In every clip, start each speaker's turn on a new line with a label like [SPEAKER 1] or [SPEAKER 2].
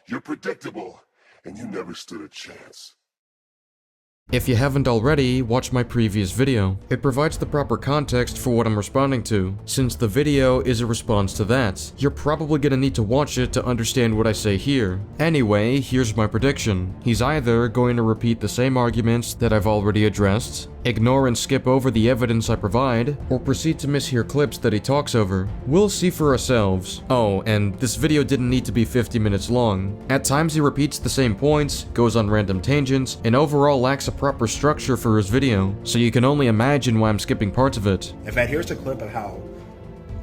[SPEAKER 1] You're predictable, and you never stood a chance.
[SPEAKER 2] If you haven't already, watch my previous video. It provides the proper context for what I'm responding to. Since the video is a response to that, you're probably gonna need to watch it to understand what I say here. Anyway, here's my prediction. He's either going to repeat the same arguments that I've already addressed, ignore and skip over the evidence I provide, or proceed to mishear clips that he talks over. We'll see for ourselves. Oh, and this video didn't need to be 50 minutes long. At times he repeats the same points, goes on random tangents, and overall lacks a proper structure for his video, so you can only imagine why I'm skipping parts of it.
[SPEAKER 3] In fact, here's a clip of how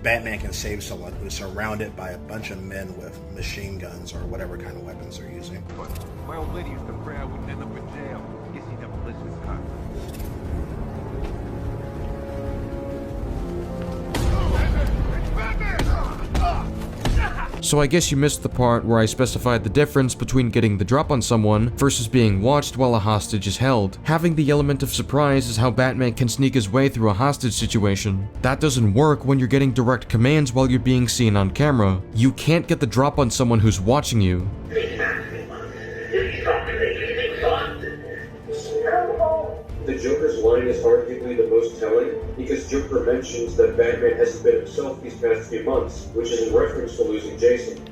[SPEAKER 3] Batman can save someone who's surrounded by a bunch of men with machine guns or whatever kind of weapons they're using.
[SPEAKER 4] My old lady used to pray I wouldn't end up in jail. Guess he never listened to her.
[SPEAKER 2] So I guess you missed the part where I specified the difference between getting the drop on someone versus being watched while a hostage is held. Having the element of surprise is how Batman can sneak his way through a hostage situation. That doesn't work when you're getting direct commands while you're being seen on camera. You can't get the drop on someone who's watching you.
[SPEAKER 5] The Joker's line is arguably the most telling because Joker mentions that Batman hasn't been himself these past few months, which is in reference to losing Jason.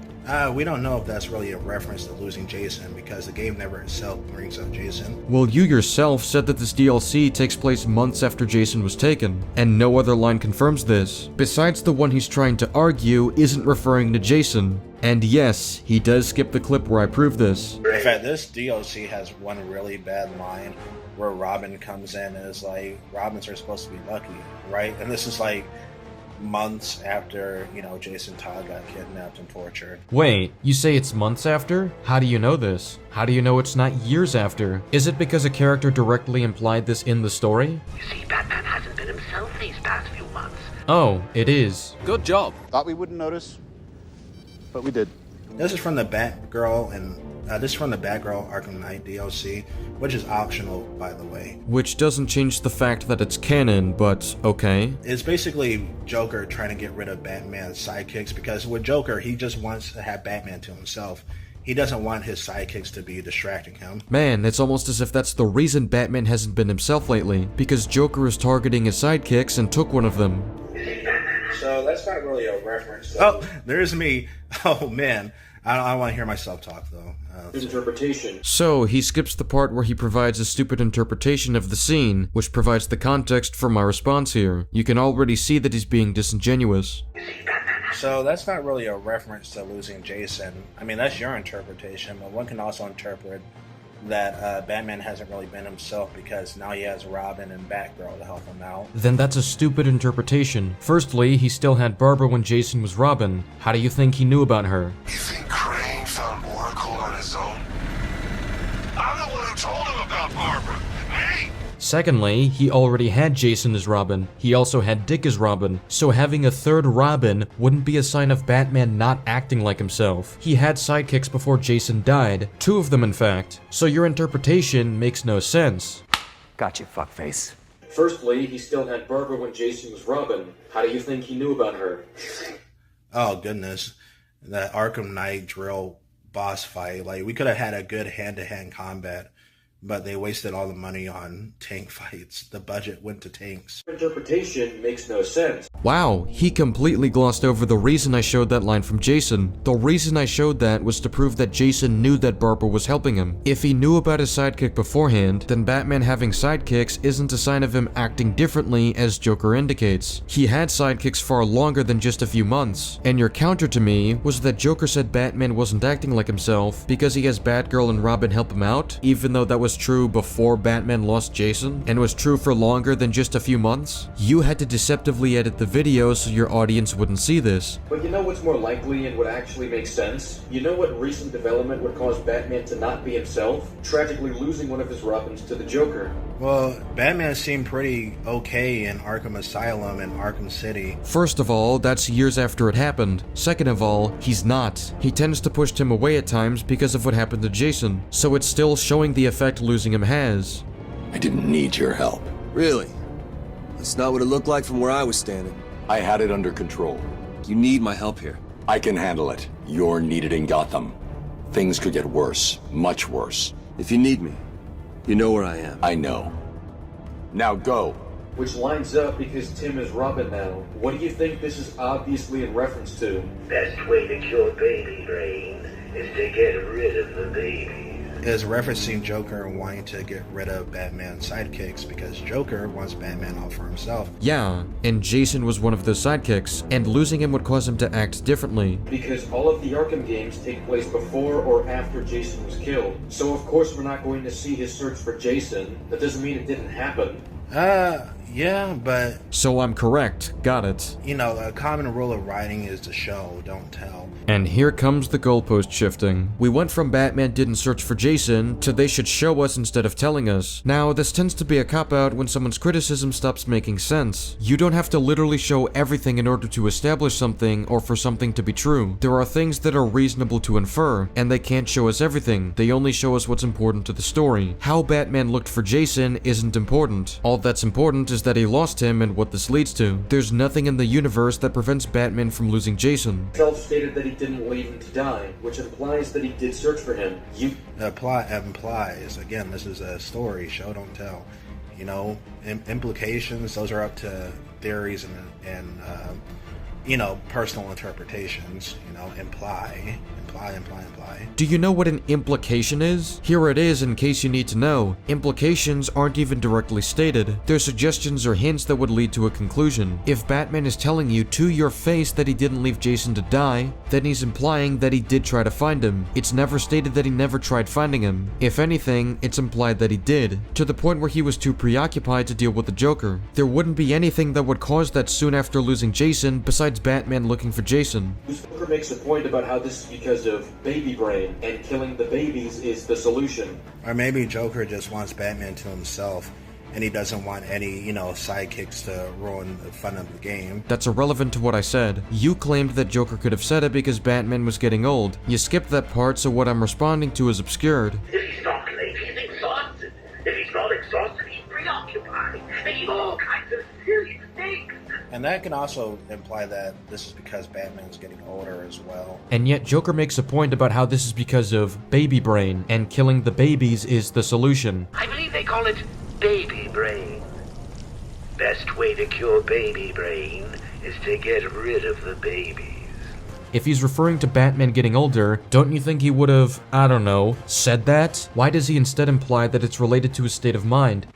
[SPEAKER 3] We don't know if that's really a reference to losing Jason because the game never itself brings up Jason.
[SPEAKER 2] Well, you yourself said that this DLC takes place months after Jason was taken, and no other line confirms this. Besides the one he's trying to argue isn't referring to Jason. And yes, he does skip the clip where I prove this.
[SPEAKER 3] In fact, this DLC has one really bad line where Robin comes in and is like, Robins are supposed to be lucky, right? And this is like months after, Jason Todd got kidnapped and tortured.
[SPEAKER 2] Wait, you say it's months after? How do you know this? How do you know it's not years after? Is it because a character directly implied this in the story?
[SPEAKER 6] You see, Batman hasn't been himself these past few months.
[SPEAKER 2] Oh, it is.
[SPEAKER 7] Good job.
[SPEAKER 8] Thought we wouldn't notice, but we did.
[SPEAKER 3] This is from the Batgirl Arkham Knight DLC, which is optional, by the way.
[SPEAKER 2] Which doesn't change the fact that it's canon, but okay.
[SPEAKER 3] It's basically Joker trying to get rid of Batman's sidekicks because with Joker, he just wants to have Batman to himself. He doesn't want his sidekicks to be distracting him.
[SPEAKER 2] Man, it's almost as if that's the reason Batman hasn't been himself lately, because Joker is targeting his sidekicks and took one of them.
[SPEAKER 3] So that's not really a reference. Oh, there's me. Oh man, I don't want to hear myself talk though.
[SPEAKER 5] Interpretation.
[SPEAKER 2] So he skips the part where he provides a stupid interpretation of the scene, which provides the context for my response here. You can already see that he's being disingenuous.
[SPEAKER 3] So that's not really a reference to losing Jason. I mean, that's your interpretation, but one can also interpret that Batman hasn't really been himself because now he has Robin and Batgirl to help him out.
[SPEAKER 2] Then that's a stupid interpretation. Firstly, he still had Barbara when Jason was Robin. How do you think he knew about her?
[SPEAKER 1] You think Crane found Oracle on his own? I'm the one who told him about Barbara. Hey!
[SPEAKER 2] Secondly, he already had Jason as Robin. He also had Dick as Robin. So having a third Robin wouldn't be a sign of Batman not acting like himself. He had sidekicks before Jason died. 2 of them, in fact. So your interpretation makes no sense.
[SPEAKER 7] Got you, fuckface.
[SPEAKER 5] Firstly, he still had Barbara when Jason was Robin. How do you think he knew about her?
[SPEAKER 3] Oh goodness, that Arkham Knight drill boss fight. Like, we could have had a good hand-to-hand combat, but they wasted all the money on tank fights. The budget went to tanks.
[SPEAKER 5] Interpretation makes no sense.
[SPEAKER 2] Wow, he completely glossed over the reason I showed that line from Jason. The reason I showed that was to prove that Jason knew that Barbara was helping him. If he knew about his sidekick beforehand, then Batman having sidekicks isn't a sign of him acting differently, as Joker indicates. He had sidekicks far longer than just a few months. And your counter to me was that Joker said Batman wasn't acting like himself because he has Batgirl and Robin help him out, even though that was true before Batman lost Jason, and was true for longer than just a few months. You had to deceptively edit the video so your audience wouldn't see this.
[SPEAKER 5] But you know what's more likely and would actually make sense? You know what recent development would cause Batman to not be himself? Tragically losing one of his Robins to the Joker.
[SPEAKER 3] Well, Batman seemed pretty okay in Arkham Asylum and Arkham City.
[SPEAKER 2] First of all, that's years after it happened. Second of all, he's not. He tends to push him away at times because of what happened to Jason, so it's still showing the effect losing him has.
[SPEAKER 9] I didn't need your help.
[SPEAKER 10] Really? That's not what it looked like from where I was standing.
[SPEAKER 9] I had it under control.
[SPEAKER 10] You need my help here.
[SPEAKER 9] I can handle it. You're needed in Gotham. Things could get worse. Much worse.
[SPEAKER 10] If you need me, you know where I am.
[SPEAKER 9] I know. Now go.
[SPEAKER 5] Which lines up because Tim is Robin now. What do you think this is obviously in reference to?
[SPEAKER 6] Best way to cure baby brain is to get rid of the babies.
[SPEAKER 3] Is referencing Joker wanting to get rid of Batman's sidekicks because Joker wants Batman all for himself.
[SPEAKER 2] Yeah, and Jason was one of those sidekicks, and losing him would cause him to act differently.
[SPEAKER 5] Because all of the Arkham games take place before or after Jason was killed. So of course we're not going to see his search for Jason. That doesn't mean it didn't happen.
[SPEAKER 3] Yeah, but...
[SPEAKER 2] So I'm correct. Got it.
[SPEAKER 3] You know, a common rule of writing is to show, don't tell.
[SPEAKER 2] And here comes the goalpost shifting. We went from Batman didn't search for Jason to they should show us instead of telling us. Now, this tends to be a cop-out when someone's criticism stops making sense. You don't have to literally show everything in order to establish something or for something to be true. There are things that are reasonable to infer, and they can't show us everything. They only show us what's important to the story. How Batman looked for Jason isn't important. All that's important is that he lost him and what this leads to. There's nothing in the universe that prevents Batman from losing Jason.
[SPEAKER 5] Self-stated that he didn't leave him to die, which implies that he did search for him.
[SPEAKER 3] Implies, again, this is a story, show, don't tell. You know, implications, those are up to theories and you know, personal interpretations. You know, imply.
[SPEAKER 2] Do you know what an implication is? Here it is in case you need to know. Implications aren't even directly stated. They're suggestions or hints that would lead to a conclusion. If Batman is telling you to your face that he didn't leave Jason to die, then he's implying that he did try to find him. It's never stated that he never tried finding him. If anything, it's implied that he did, to the point where he was too preoccupied to deal with the Joker. There wouldn't be anything that would cause that soon after losing Jason besides Batman looking for Jason.
[SPEAKER 5] Joker makes a point about how this is because of baby brain, and killing the babies is the solution.
[SPEAKER 3] Or maybe Joker just wants Batman to himself, and he doesn't want any, you know, sidekicks to ruin the fun of the game.
[SPEAKER 2] That's irrelevant to what I said. You claimed that Joker could have said it because Batman was getting old. You skipped that part, so what I'm responding to is obscured.
[SPEAKER 6] If he's not late, he's exhausted. If he's not exhausted, he's preoccupied, making all kinds of silly mistakes.
[SPEAKER 3] And that can also imply that this is because Batman's getting older as well.
[SPEAKER 2] And yet Joker makes a point about how this is because of baby brain, and killing the babies is the solution.
[SPEAKER 6] I believe they call it baby brain. Best way to cure baby brain is to get rid of the babies.
[SPEAKER 2] If he's referring to Batman getting older, don't you think he would have, I don't know, said that? Why does he instead imply that it's related to his state of mind?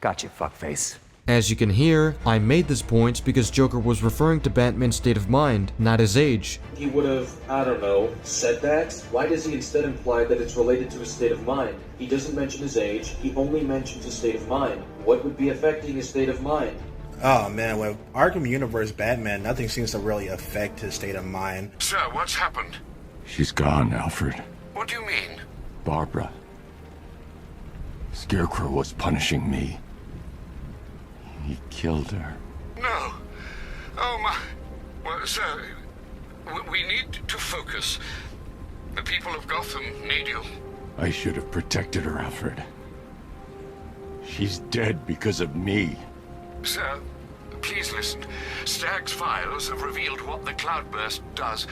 [SPEAKER 7] Gotcha, fuckface.
[SPEAKER 2] As you can hear, I made this point because Joker was referring to Batman's state of mind, not his age.
[SPEAKER 5] He would have, I don't know, said that? Why does he instead imply that it's related to his state of mind? He doesn't mention his age, he only mentions his state of mind. What would be affecting his state of mind?
[SPEAKER 3] Oh man, with Arkham Universe Batman, nothing seems to really affect his state of mind.
[SPEAKER 1] Sir, what's happened?
[SPEAKER 9] She's gone, Alfred.
[SPEAKER 1] What do you mean?
[SPEAKER 9] Barbara. Scarecrow was punishing me. He killed her.
[SPEAKER 1] No. Oh my... Well, sir, we need to focus. The people of Gotham need you.
[SPEAKER 9] I should have protected her, Alfred. She's dead because of me.
[SPEAKER 1] Sir, please listen. Stagg's files have revealed what the cloudburst does.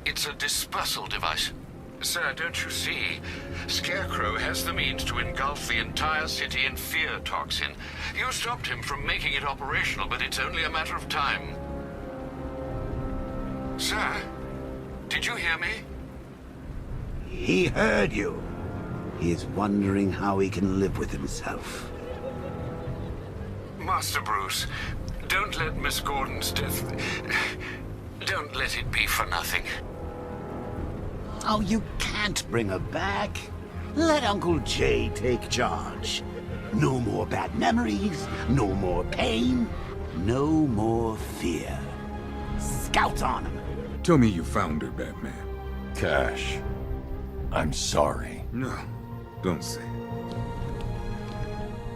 [SPEAKER 1] It's a dispersal device. Sir, don't you see? Scarecrow has the means to engulf the entire city in fear toxin. You stopped him from making it operational, but it's only a matter of time. Sir, did you hear me?
[SPEAKER 11] He heard you. He's wondering how he can live with himself.
[SPEAKER 1] Master Bruce, don't let Miss Gordon's death... Don't let it be for nothing.
[SPEAKER 11] Oh, you can't bring her back. Let Uncle Jay take charge. No more bad memories, no more pain, no more fear. Scout on him.
[SPEAKER 9] Tell me you found her, Batman. Cash. I'm sorry.
[SPEAKER 12] No, don't say it.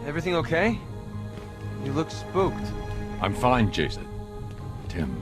[SPEAKER 4] Everything okay? You look spooked.
[SPEAKER 9] I'm fine, Jason. Tim.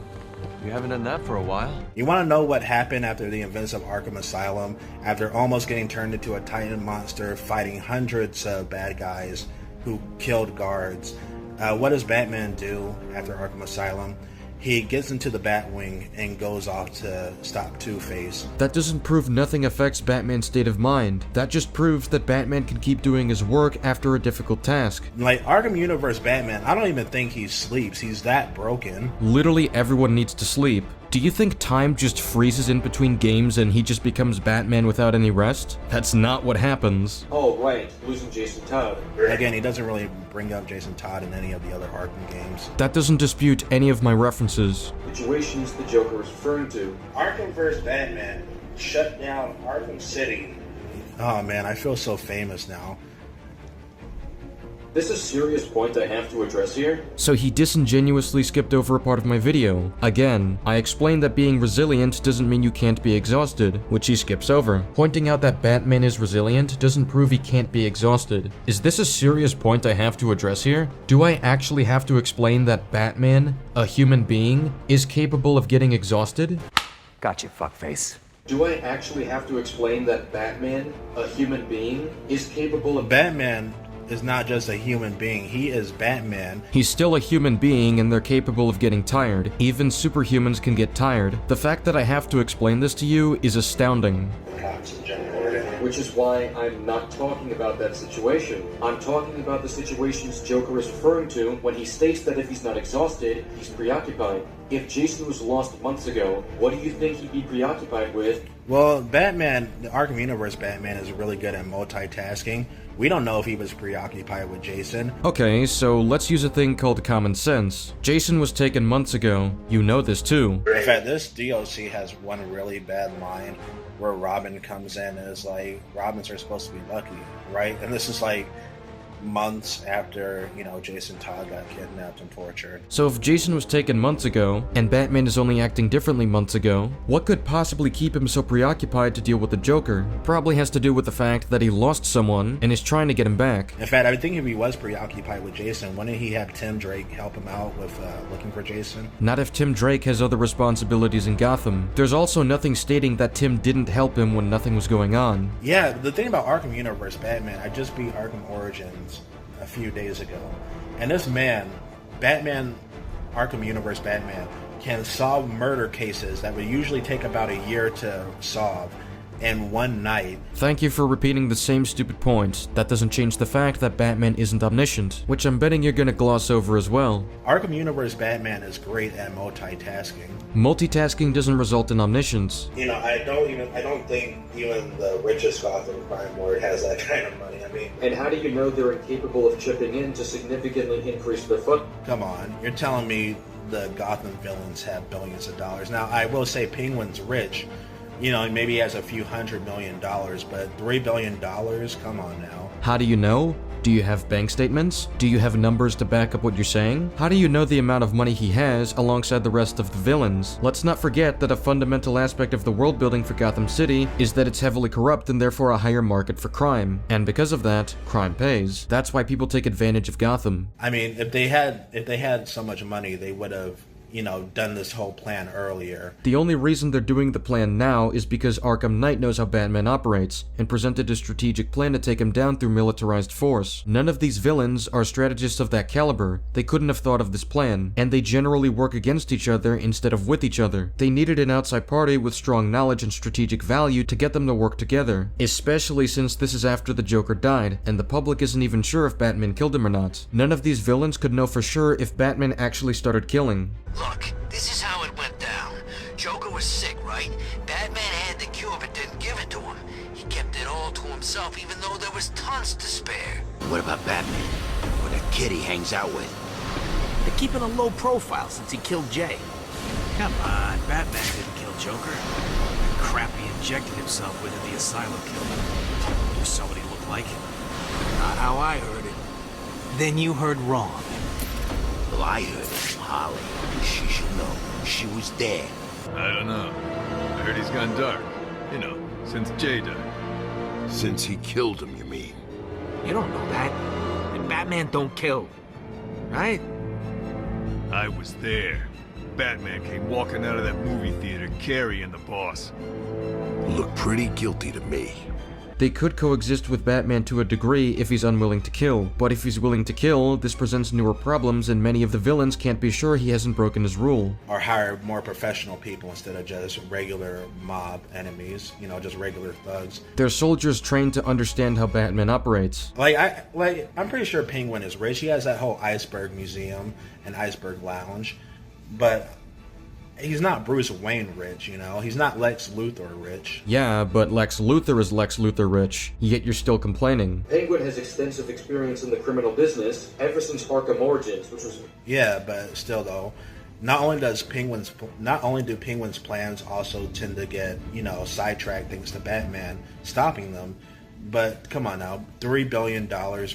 [SPEAKER 4] You haven't done that for a while.
[SPEAKER 3] You want to know what happened after the events of Arkham Asylum, after almost getting turned into a Titan monster, fighting hundreds of bad guys who killed guards? What does Batman do after Arkham Asylum? he gets into the Batwing and goes off to stop Two-Face.
[SPEAKER 2] That doesn't prove nothing affects Batman's state of mind. That just proves that Batman can keep doing his work after a difficult task.
[SPEAKER 3] Like, Arkham Universe Batman, I don't even think he sleeps. He's that broken.
[SPEAKER 2] Literally everyone needs to sleep. Do you think time just freezes in between games and he just becomes Batman without any rest? That's not what happens.
[SPEAKER 5] Oh, right. Losing Jason Todd.
[SPEAKER 3] Again, he doesn't really bring up Jason Todd in any of the other Arkham games.
[SPEAKER 2] That doesn't dispute any of my references.
[SPEAKER 5] Situations the Joker is referring to.
[SPEAKER 3] Arkham vs. Batman shut down Arkham City. Oh man, I feel so famous now.
[SPEAKER 5] This is a serious point I have to address here.
[SPEAKER 2] So he disingenuously skipped over a part of my video. Again, I explained that being resilient doesn't mean you can't be exhausted, which he skips over. Pointing out that Batman is resilient doesn't prove he can't be exhausted. Is this a serious point I have to address here? Do I actually have to explain that Batman, a human being, is capable of getting exhausted?
[SPEAKER 7] Gotcha, fuckface.
[SPEAKER 5] Do I actually have to explain that Batman, a human being, is capable of...
[SPEAKER 3] Batman is not just a human being, he is Batman.
[SPEAKER 2] He's still a human being and they're capable of getting tired. Even superhumans can get tired. The fact that I have to explain this to you is astounding.
[SPEAKER 5] Which is why I'm not talking about that situation. I'm talking about the situations Joker is referring to when he states that if he's not exhausted, he's preoccupied. If Jason was lost months ago, what do you think he'd be preoccupied with?
[SPEAKER 3] Well, Batman, the Arkham Universe Batman is really good at multitasking. We don't know if he was preoccupied with Jason.
[SPEAKER 2] Okay, so let's use a thing called common sense. Jason was taken months ago. You know this too.
[SPEAKER 3] In fact, this DLC has one really bad line where Robin comes in and is like, Robins are supposed to be lucky, right? And this is like months after, you know, Jason Todd got kidnapped and tortured.
[SPEAKER 2] So if Jason was taken months ago, and Batman is only acting differently months ago, what could possibly keep him so preoccupied to deal with the Joker? Probably has to do with the fact that he lost someone and is trying to get him back.
[SPEAKER 3] In fact, I think if he was preoccupied with Jason, wouldn't he have Tim Drake help him out with looking for Jason?
[SPEAKER 2] Not if Tim Drake has other responsibilities in Gotham. There's also nothing stating that Tim didn't help him when nothing was going on.
[SPEAKER 3] Yeah, the thing about Arkham Universe Batman, I just beat Arkham Origins a few days ago, and this man, Batman, Arkham Universe Batman, can solve murder cases that would usually take about a year to solve in one night.
[SPEAKER 2] Thank you for repeating the same stupid point. That doesn't change the fact that Batman isn't omniscient, which I'm betting you're gonna gloss over as well.
[SPEAKER 3] Arkham Universe Batman is great at multitasking.
[SPEAKER 2] Multitasking doesn't result in omniscience.
[SPEAKER 3] You know, I don't think even the richest Gotham crime lord has that kind of money. I mean,
[SPEAKER 5] and how do you know they're incapable of chipping in to significantly increase their foot?
[SPEAKER 3] Come on, you're telling me the Gotham villains have billions of dollars. Now, I will say Penguin's rich. You know, maybe he has a few $100 million, but $3 billion? Come on now.
[SPEAKER 2] How do you know? Do you have bank statements? Do you have numbers to back up what you're saying? How do you know the amount of money he has alongside the rest of the villains? Let's not forget that a fundamental aspect of the world building for Gotham City is that it's heavily corrupt and therefore a higher market for crime. And because of that, crime pays. That's why people take advantage of Gotham.
[SPEAKER 3] I mean, if they had so much money, they would have, you know, done this whole plan earlier.
[SPEAKER 2] The only reason they're doing the plan now is because Arkham Knight knows how Batman operates, and presented a strategic plan to take him down through militarized force. None of these villains are strategists of that caliber. They couldn't have thought of this plan, and they generally work against each other instead of with each other. They needed an outside party with strong knowledge and strategic value to get them to work together, especially since this is after the Joker died, and the public isn't even sure if Batman killed him or not. None of these villains could know for sure if Batman actually started killing.
[SPEAKER 6] Look, this is how it went down. Joker was sick, right? Batman had the cure but didn't give it to him. He kept it all to himself even though there was tons to spare.
[SPEAKER 11] What about Batman? Or the kid he hangs out with?
[SPEAKER 13] They're keeping a low profile since he killed Jay. Come on, Batman didn't kill Joker. The crap he injected himself with at the asylum killed him. Just somebody looked like him. Not how I heard it. Then you heard wrong.
[SPEAKER 11] Well, I heard it from Holly. She should know. She was there.
[SPEAKER 9] I don't know. I heard he's gone dark. You know, since Jay died.
[SPEAKER 12] Since he killed him, you mean?
[SPEAKER 13] You don't know that. And Batman don't kill. Right?
[SPEAKER 9] I was there. Batman came walking out of that movie theater carrying the boss.
[SPEAKER 12] Looked pretty guilty to me.
[SPEAKER 2] They could coexist with Batman to a degree if he's unwilling to kill, but if he's willing to kill, this presents newer problems and many of the villains can't be sure he hasn't broken his rule.
[SPEAKER 3] Or hire more professional people instead of just regular mob enemies, you know, just regular thugs.
[SPEAKER 2] They're soldiers trained to understand how Batman operates.
[SPEAKER 3] I'm pretty sure Penguin is rich. He has that whole Iceberg Museum and Iceberg Lounge, but he's not Bruce Wayne rich, you know? He's not Lex Luthor rich.
[SPEAKER 2] Yeah, but Lex Luthor is Lex Luthor rich, yet you're still complaining.
[SPEAKER 5] Penguin has extensive experience in the criminal business ever since Arkham Origins, which was...
[SPEAKER 3] Yeah, but still though, not only do Penguin's plans also tend to get, you know, sidetracked thanks to Batman stopping them, but come on now, $3 billion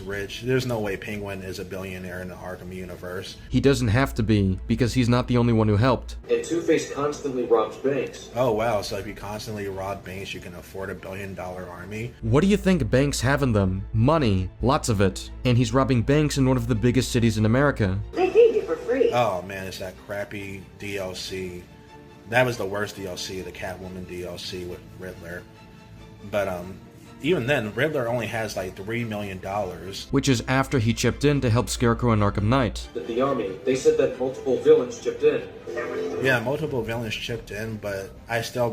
[SPEAKER 3] rich. There's no way Penguin is a billionaire in the Arkham universe.
[SPEAKER 2] He doesn't have to be, because he's not the only one who helped.
[SPEAKER 5] And Two-Face constantly robs banks.
[SPEAKER 3] Oh wow, so if you constantly rob banks, you can afford $1 billion army?
[SPEAKER 2] What do you think banks have in them? Money. Lots of it. And he's robbing banks in one of the biggest cities in America.
[SPEAKER 14] They feed you for free.
[SPEAKER 3] Oh man, it's that crappy DLC. That was the worst DLC, the Catwoman DLC with Riddler. But even then, Riddler only has like $3 million.
[SPEAKER 2] Which is after he chipped in to help Scarecrow and Arkham Knight.
[SPEAKER 5] The army, they said that multiple villains chipped in.
[SPEAKER 3] Yeah, multiple villains chipped in, but I still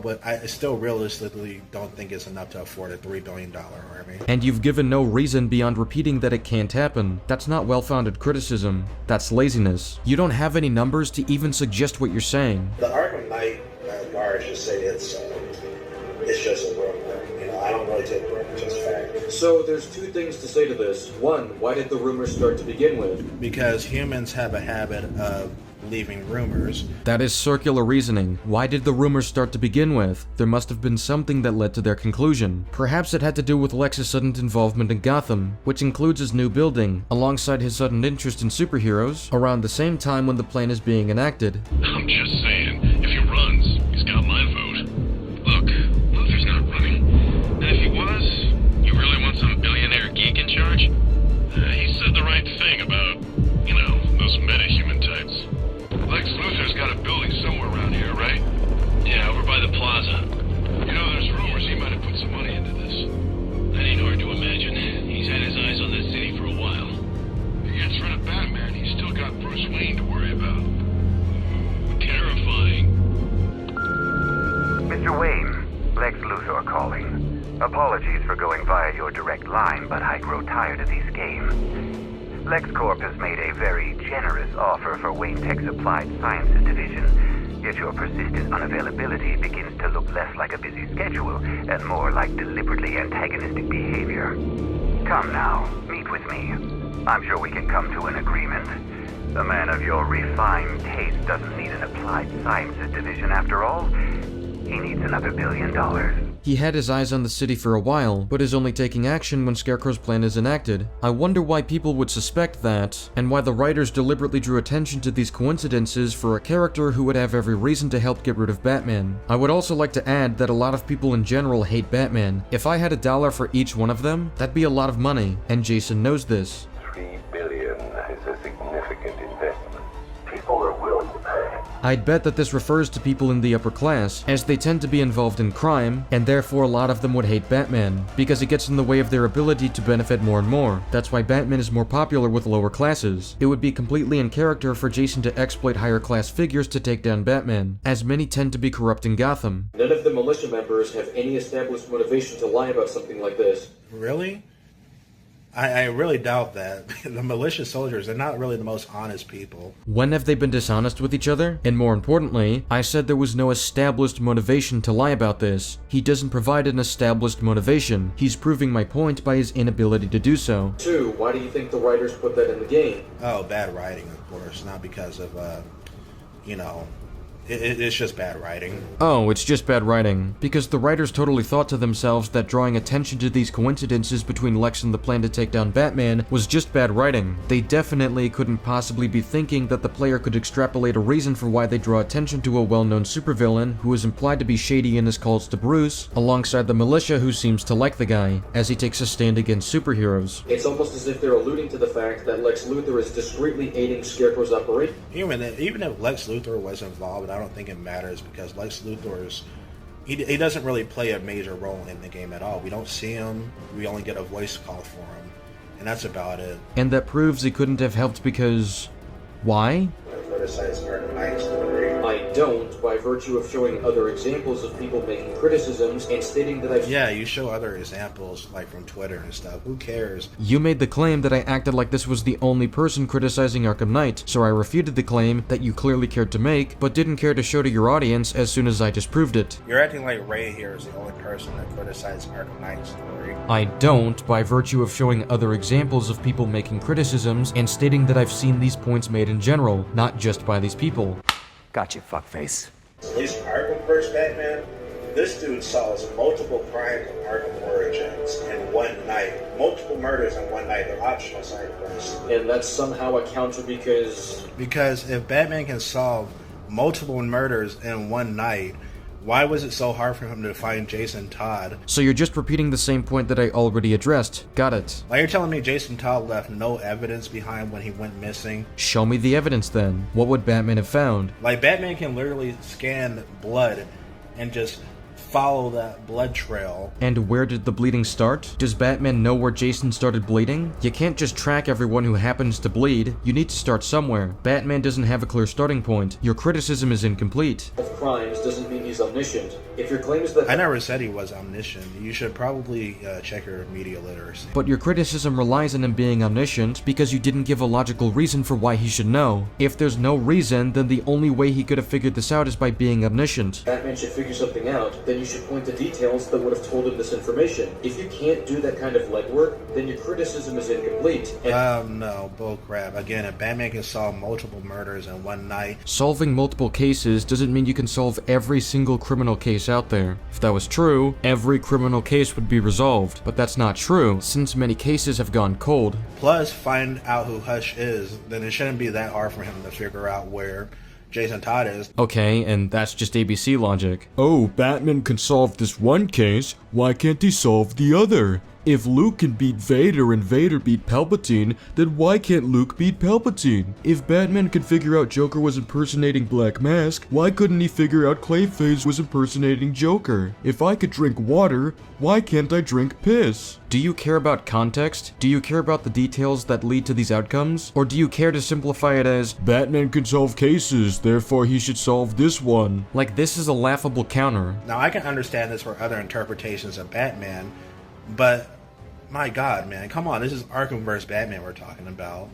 [SPEAKER 3] realistically don't think it's enough to afford a $3 billion army.
[SPEAKER 2] And you've given no reason beyond repeating that it can't happen. That's not well-founded criticism. That's laziness. You don't have any numbers to even suggest what you're saying.
[SPEAKER 3] The Arkham Knight guards just say it's just a rumor. I don't really take rumors as fact.
[SPEAKER 5] So there's two things to say to this. One, why did the rumors start to begin with?
[SPEAKER 3] Because humans have a habit of leaving rumors.
[SPEAKER 2] That is circular reasoning. Why did the rumors start to begin with? There must have been something that led to their conclusion. Perhaps it had to do with Lex's sudden involvement in Gotham, which includes his new building, alongside his sudden interest in superheroes, around the same time when the plan is being enacted.
[SPEAKER 9] I'm just saying, if he runs, he's got my vote. Look, Luthor's not running. And if he was, you really want some billionaire geek in charge? He said the right thing about, you know, those meta-human types. Lex Luthor's got a building somewhere around here, right? Yeah, over by the plaza. You know, there's rumors he might have put some money into this. That ain't hard to imagine. He's had his eyes on that city for a while. If he gets rid of Batman, he's still got Bruce Wayne to worry about. Ooh, terrifying.
[SPEAKER 15] Mr. Wayne, Lex Luthor calling. Apologies for going via your direct line, but I grow tired of these games. LexCorp has made a very generous offer for Wayne Tech's Applied Sciences division, yet your persistent unavailability begins to look less like a busy schedule and more like deliberately antagonistic behavior. Come now, meet with me. I'm sure we can come to an agreement. A man of your refined taste doesn't need an Applied Sciences division after all. He needs another $1 billion.
[SPEAKER 2] He had his eyes on the city for a while, but is only taking action when Scarecrow's plan is enacted. I wonder why people would suspect that, and why the writers deliberately drew attention to these coincidences for a character who would have every reason to help get rid of Batman. I would also like to add that a lot of people in general hate Batman. If I had $1 for each one of them, that'd be a lot of money, and Jason knows this.
[SPEAKER 15] $3 billion is a significant investment. People are willing to pay.
[SPEAKER 2] I'd bet that this refers to people in the upper class, as they tend to be involved in crime, and therefore a lot of them would hate Batman, because it gets in the way of their ability to benefit more and more. That's why Batman is more popular with lower classes. It would be completely in character for Jason to exploit higher class figures to take down Batman, as many tend to be corrupt in Gotham.
[SPEAKER 5] None of the militia members have any established motivation to lie about something like this.
[SPEAKER 3] Really? I really doubt that. The militia soldiers are not really the most honest people.
[SPEAKER 2] When have they been dishonest with each other? And more importantly, I said there was no established motivation to lie about this. He doesn't provide an established motivation. He's proving my point by his inability to do so.
[SPEAKER 5] 2, why do you think the writers put that in the game?
[SPEAKER 3] Oh, bad writing, of course. Not because of, you know... It's just bad writing.
[SPEAKER 2] Oh, it's just bad writing. Because the writers totally thought to themselves that drawing attention to these coincidences between Lex and the plan to take down Batman was just bad writing. They definitely couldn't possibly be thinking that the player could extrapolate a reason for why they draw attention to a well-known supervillain who is implied to be shady in his calls to Bruce, alongside the militia who seems to like the guy, as he takes a stand against superheroes.
[SPEAKER 5] It's almost as if they're alluding to the fact that Lex Luthor is discreetly aiding Scarecrow's operation.
[SPEAKER 3] Even if Lex Luthor was involved, I don't think it matters because Lex Luthor's he doesn't really play a major role in the game at all. We don't see him. We only get a voice call for him, and that's about it.
[SPEAKER 2] And that proves he couldn't have helped because... why?
[SPEAKER 5] I don't, by virtue of showing other examples of people making criticisms and stating that I've...
[SPEAKER 3] Yeah, you show other examples, like from Twitter and stuff. Who cares?
[SPEAKER 2] You made the claim that I acted like this was the only person criticizing Arkham Knight, so I refuted the claim that you clearly cared to make, but didn't care to show to your audience as soon as I disproved it.
[SPEAKER 3] You're acting like Ray here is the only person that criticized Arkham Knight's story.
[SPEAKER 2] I don't, by virtue of showing other examples of people making criticisms and stating that I've seen these points made in general, not just by these people.
[SPEAKER 7] Gotcha, fuckface.
[SPEAKER 3] At least Arkham vs. Batman, this dude solves multiple crimes of Arkham Origins in one night. Multiple murders in one night. They're optional side quests.
[SPEAKER 5] And that's somehow a counter because...
[SPEAKER 3] Because if Batman can solve multiple murders in one night, why was it so hard for him to find Jason Todd?
[SPEAKER 2] So you're just repeating the same point that I already addressed. Got it.
[SPEAKER 3] Like you're telling me Jason Todd left no evidence behind when he went missing?
[SPEAKER 2] Show me the evidence then. What would Batman have found?
[SPEAKER 3] Like Batman can literally scan blood and just follow that blood trail.
[SPEAKER 2] And where did the bleeding start? Does Batman know where Jason started bleeding? You can't just track everyone who happens to bleed. You need to start somewhere. Batman doesn't have a clear starting point. Your criticism is incomplete.
[SPEAKER 5] Of crimes doesn't mean he's omniscient. If your claim is that...
[SPEAKER 3] I never said he was omniscient. You should probably check your media literacy.
[SPEAKER 2] But your criticism relies on him being omniscient because you didn't give a logical reason for why he should know. If there's no reason, then the only way he could have figured this out is by being omniscient.
[SPEAKER 5] Batman should figure something out, then you should point to details that would have told him this information. If you can't do that kind of legwork, then your criticism is incomplete.
[SPEAKER 3] No, bullcrap. Again, if Batman can solve multiple murders in one night...
[SPEAKER 2] Solving multiple cases doesn't mean you can solve every single criminal case out there. If that was true, every criminal case would be resolved. But that's not true, since many cases have gone cold.
[SPEAKER 3] Plus, find out who Hush is, then it shouldn't be that hard for him to figure out where Jason Todd is.
[SPEAKER 2] Okay, and that's just ABC logic.
[SPEAKER 14] Oh, Batman can solve this one case, why can't he solve the other? If Luke can beat Vader and Vader beat Palpatine, then why can't Luke beat Palpatine? If Batman could figure out Joker was impersonating Black Mask, why couldn't he figure out Clayface was impersonating Joker? If I could drink water, why can't I drink piss?
[SPEAKER 2] Do you care about context? Do you care about the details that lead to these outcomes? Or do you care to simplify it as,
[SPEAKER 14] Batman can solve cases, therefore he should solve this one?
[SPEAKER 2] Like this is a laughable counter.
[SPEAKER 3] Now I can understand this for other interpretations of Batman, but my god, man, come on, this is Arkham vs. Batman we're talking about.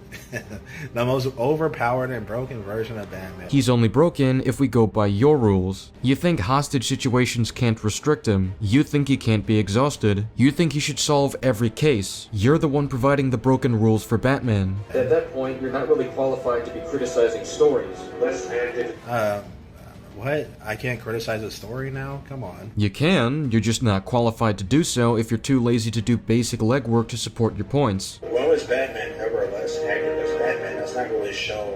[SPEAKER 3] The most overpowered and broken version of Batman.
[SPEAKER 2] He's only broken if we go by your rules. You think hostage situations can't restrict him. You think he can't be exhausted. You think he should solve every case. You're the one providing the broken rules for Batman.
[SPEAKER 5] At that point, you're not really qualified to be criticizing stories. Less active.
[SPEAKER 3] What? I can't criticize a story now? Come on.
[SPEAKER 2] You can, you're just not qualified to do so if you're too lazy to do basic legwork to support your points.
[SPEAKER 3] When was Batman ever less active as Batman? That's not really shown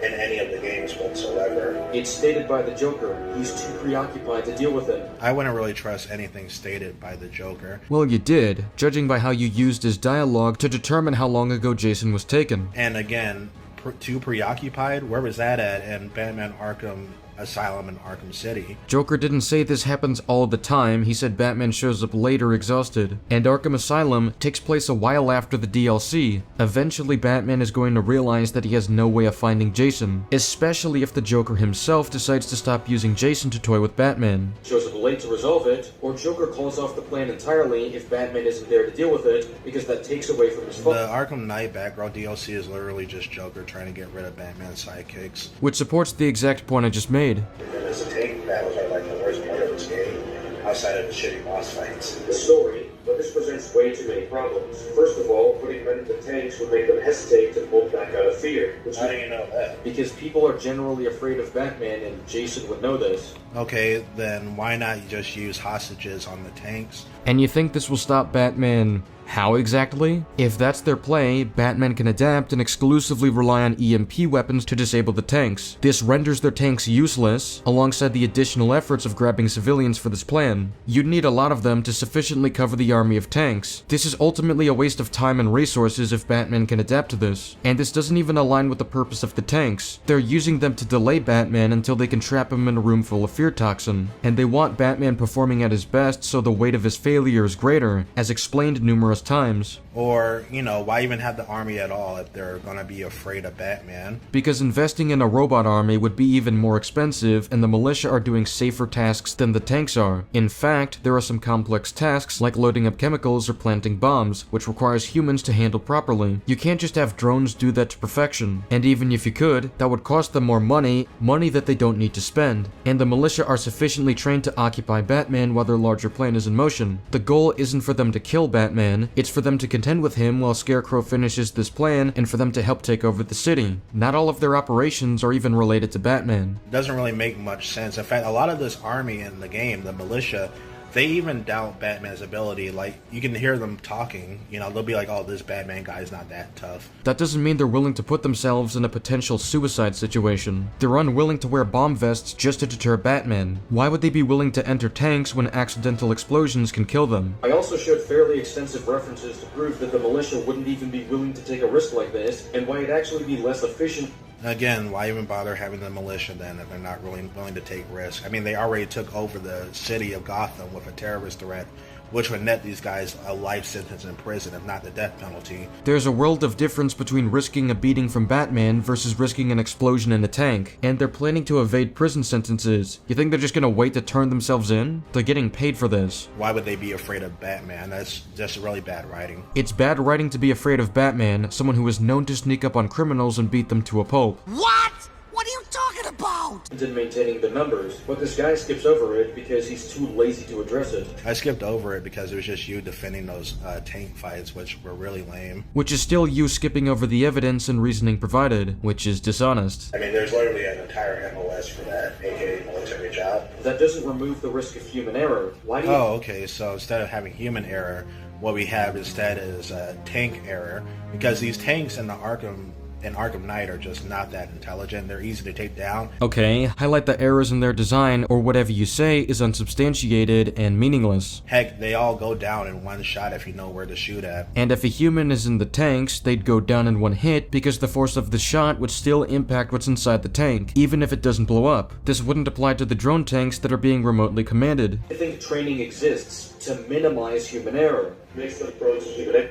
[SPEAKER 3] in any of the games whatsoever.
[SPEAKER 5] It's stated by the Joker. He's too preoccupied to deal with it.
[SPEAKER 3] I wouldn't really trust anything stated by the Joker.
[SPEAKER 2] Well, you did, judging by how you used his dialogue to determine how long ago Jason was taken.
[SPEAKER 3] And again, too preoccupied? Where was that at in Batman Arkham Asylum in Arkham City?
[SPEAKER 2] Joker didn't say this happens all the time, he said Batman shows up later exhausted. And Arkham Asylum takes place a while after the DLC. Eventually Batman is going to realize that he has no way of finding Jason, especially if the Joker himself decides to stop using Jason to toy with Batman.
[SPEAKER 5] Shows up late to resolve it, or Joker calls off the plan entirely if Batman isn't there to deal with it, because that takes away from his fun.
[SPEAKER 3] The Arkham Knight background DLC is literally just Joker trying to get rid of Batman's sidekicks.
[SPEAKER 2] Which supports the exact point I just made.
[SPEAKER 3] There's a tank battles are like the worst part of this game, outside of the shitty boss fights.
[SPEAKER 5] The story, but this presents way too many problems. First of all, putting men in the tanks would make them hesitate to pull back out of fear.
[SPEAKER 3] How do you know that?
[SPEAKER 5] Because people are generally afraid of Batman, and Jason would know this.
[SPEAKER 3] Okay, then why not just use hostages on the tanks?
[SPEAKER 2] And you think this will stop Batman How exactly? If that's their play, Batman can adapt and exclusively rely on EMP weapons to disable the tanks. This renders their tanks useless, alongside the additional efforts of grabbing civilians for this plan. You'd need a lot of them to sufficiently cover the army of tanks. This is ultimately a waste of time and resources if Batman can adapt to this. And this doesn't even align with the purpose of the tanks. They're using them to delay Batman until they can trap him in a room full of fear toxin. And they want Batman performing at his best so the weight of his failure is greater, as explained numerous times.
[SPEAKER 3] Or, you know, why even have the army at all if they're gonna be afraid of Batman?
[SPEAKER 2] Because investing in a robot army would be even more expensive, and the militia are doing safer tasks than the tanks are. In fact, there are some complex tasks like loading up chemicals or planting bombs, which requires humans to handle properly. You can't just have drones do that to perfection. And even if you could, that would cost them more money that they don't need to spend. And the militia are sufficiently trained to occupy Batman while their larger plan is in motion. The goal isn't for them to kill Batman, it's for them to contend with him while Scarecrow finishes this plan and for them to help take over the city. Not all of their operations are even related to Batman.
[SPEAKER 3] It doesn't really make much sense. In fact, a lot of this army in the game, the militia, they even doubt Batman's ability. Like, you can hear them talking, you know, they'll be like, oh, this Batman guy's not that tough.
[SPEAKER 2] That doesn't mean they're willing to put themselves in a potential suicide situation. They're unwilling to wear bomb vests just to deter Batman. Why would they be willing to enter tanks when accidental explosions can kill them?
[SPEAKER 5] I also showed fairly extensive references to prove that the militia wouldn't even be willing to take a risk like this, and why it'd actually be less efficient.
[SPEAKER 3] Again, why even bother having the militia then if they're not really willing to take risks? I mean, they already took over the city of Gotham with a terrorist threat, which would net these guys a life sentence in prison, if not the death penalty.
[SPEAKER 2] There's a world of difference between risking a beating from Batman versus risking an explosion in a tank, and they're planning to evade prison sentences. You think they're just gonna wait to turn themselves in? They're getting paid for this.
[SPEAKER 3] Why would they be afraid of Batman? That's just really bad writing.
[SPEAKER 2] It's bad writing to be afraid of Batman, someone who is known to sneak up on criminals and beat them to a pulp.
[SPEAKER 11] What? What are you talking about?
[SPEAKER 5] In maintaining the numbers, but this guy skips over it because he's too lazy to address it.
[SPEAKER 3] I skipped over it because it was just you defending those tank fights, which were really lame.
[SPEAKER 2] Which is still you skipping over the evidence and reasoning provided, which is dishonest.
[SPEAKER 3] I mean, there's literally an entire MOS for that, aka military job.
[SPEAKER 5] That doesn't remove the risk of human error. Why do you...
[SPEAKER 3] Oh, okay, so instead of having human error, what we have instead is tank error, because these tanks in the Arkham Knight are just not that intelligent. They're easy to take down.
[SPEAKER 2] Okay, highlight the errors in their design, or whatever you say is unsubstantiated and meaningless.
[SPEAKER 3] Heck, they all go down in one shot if you know where to shoot at.
[SPEAKER 2] And if a human is in the tanks, they'd go down in one hit because the force of the shot would still impact what's inside the tank, even if it doesn't blow up. This wouldn't apply to the drone tanks that are being remotely commanded.
[SPEAKER 5] I think training exists to minimize human error. Makes them prone to human error.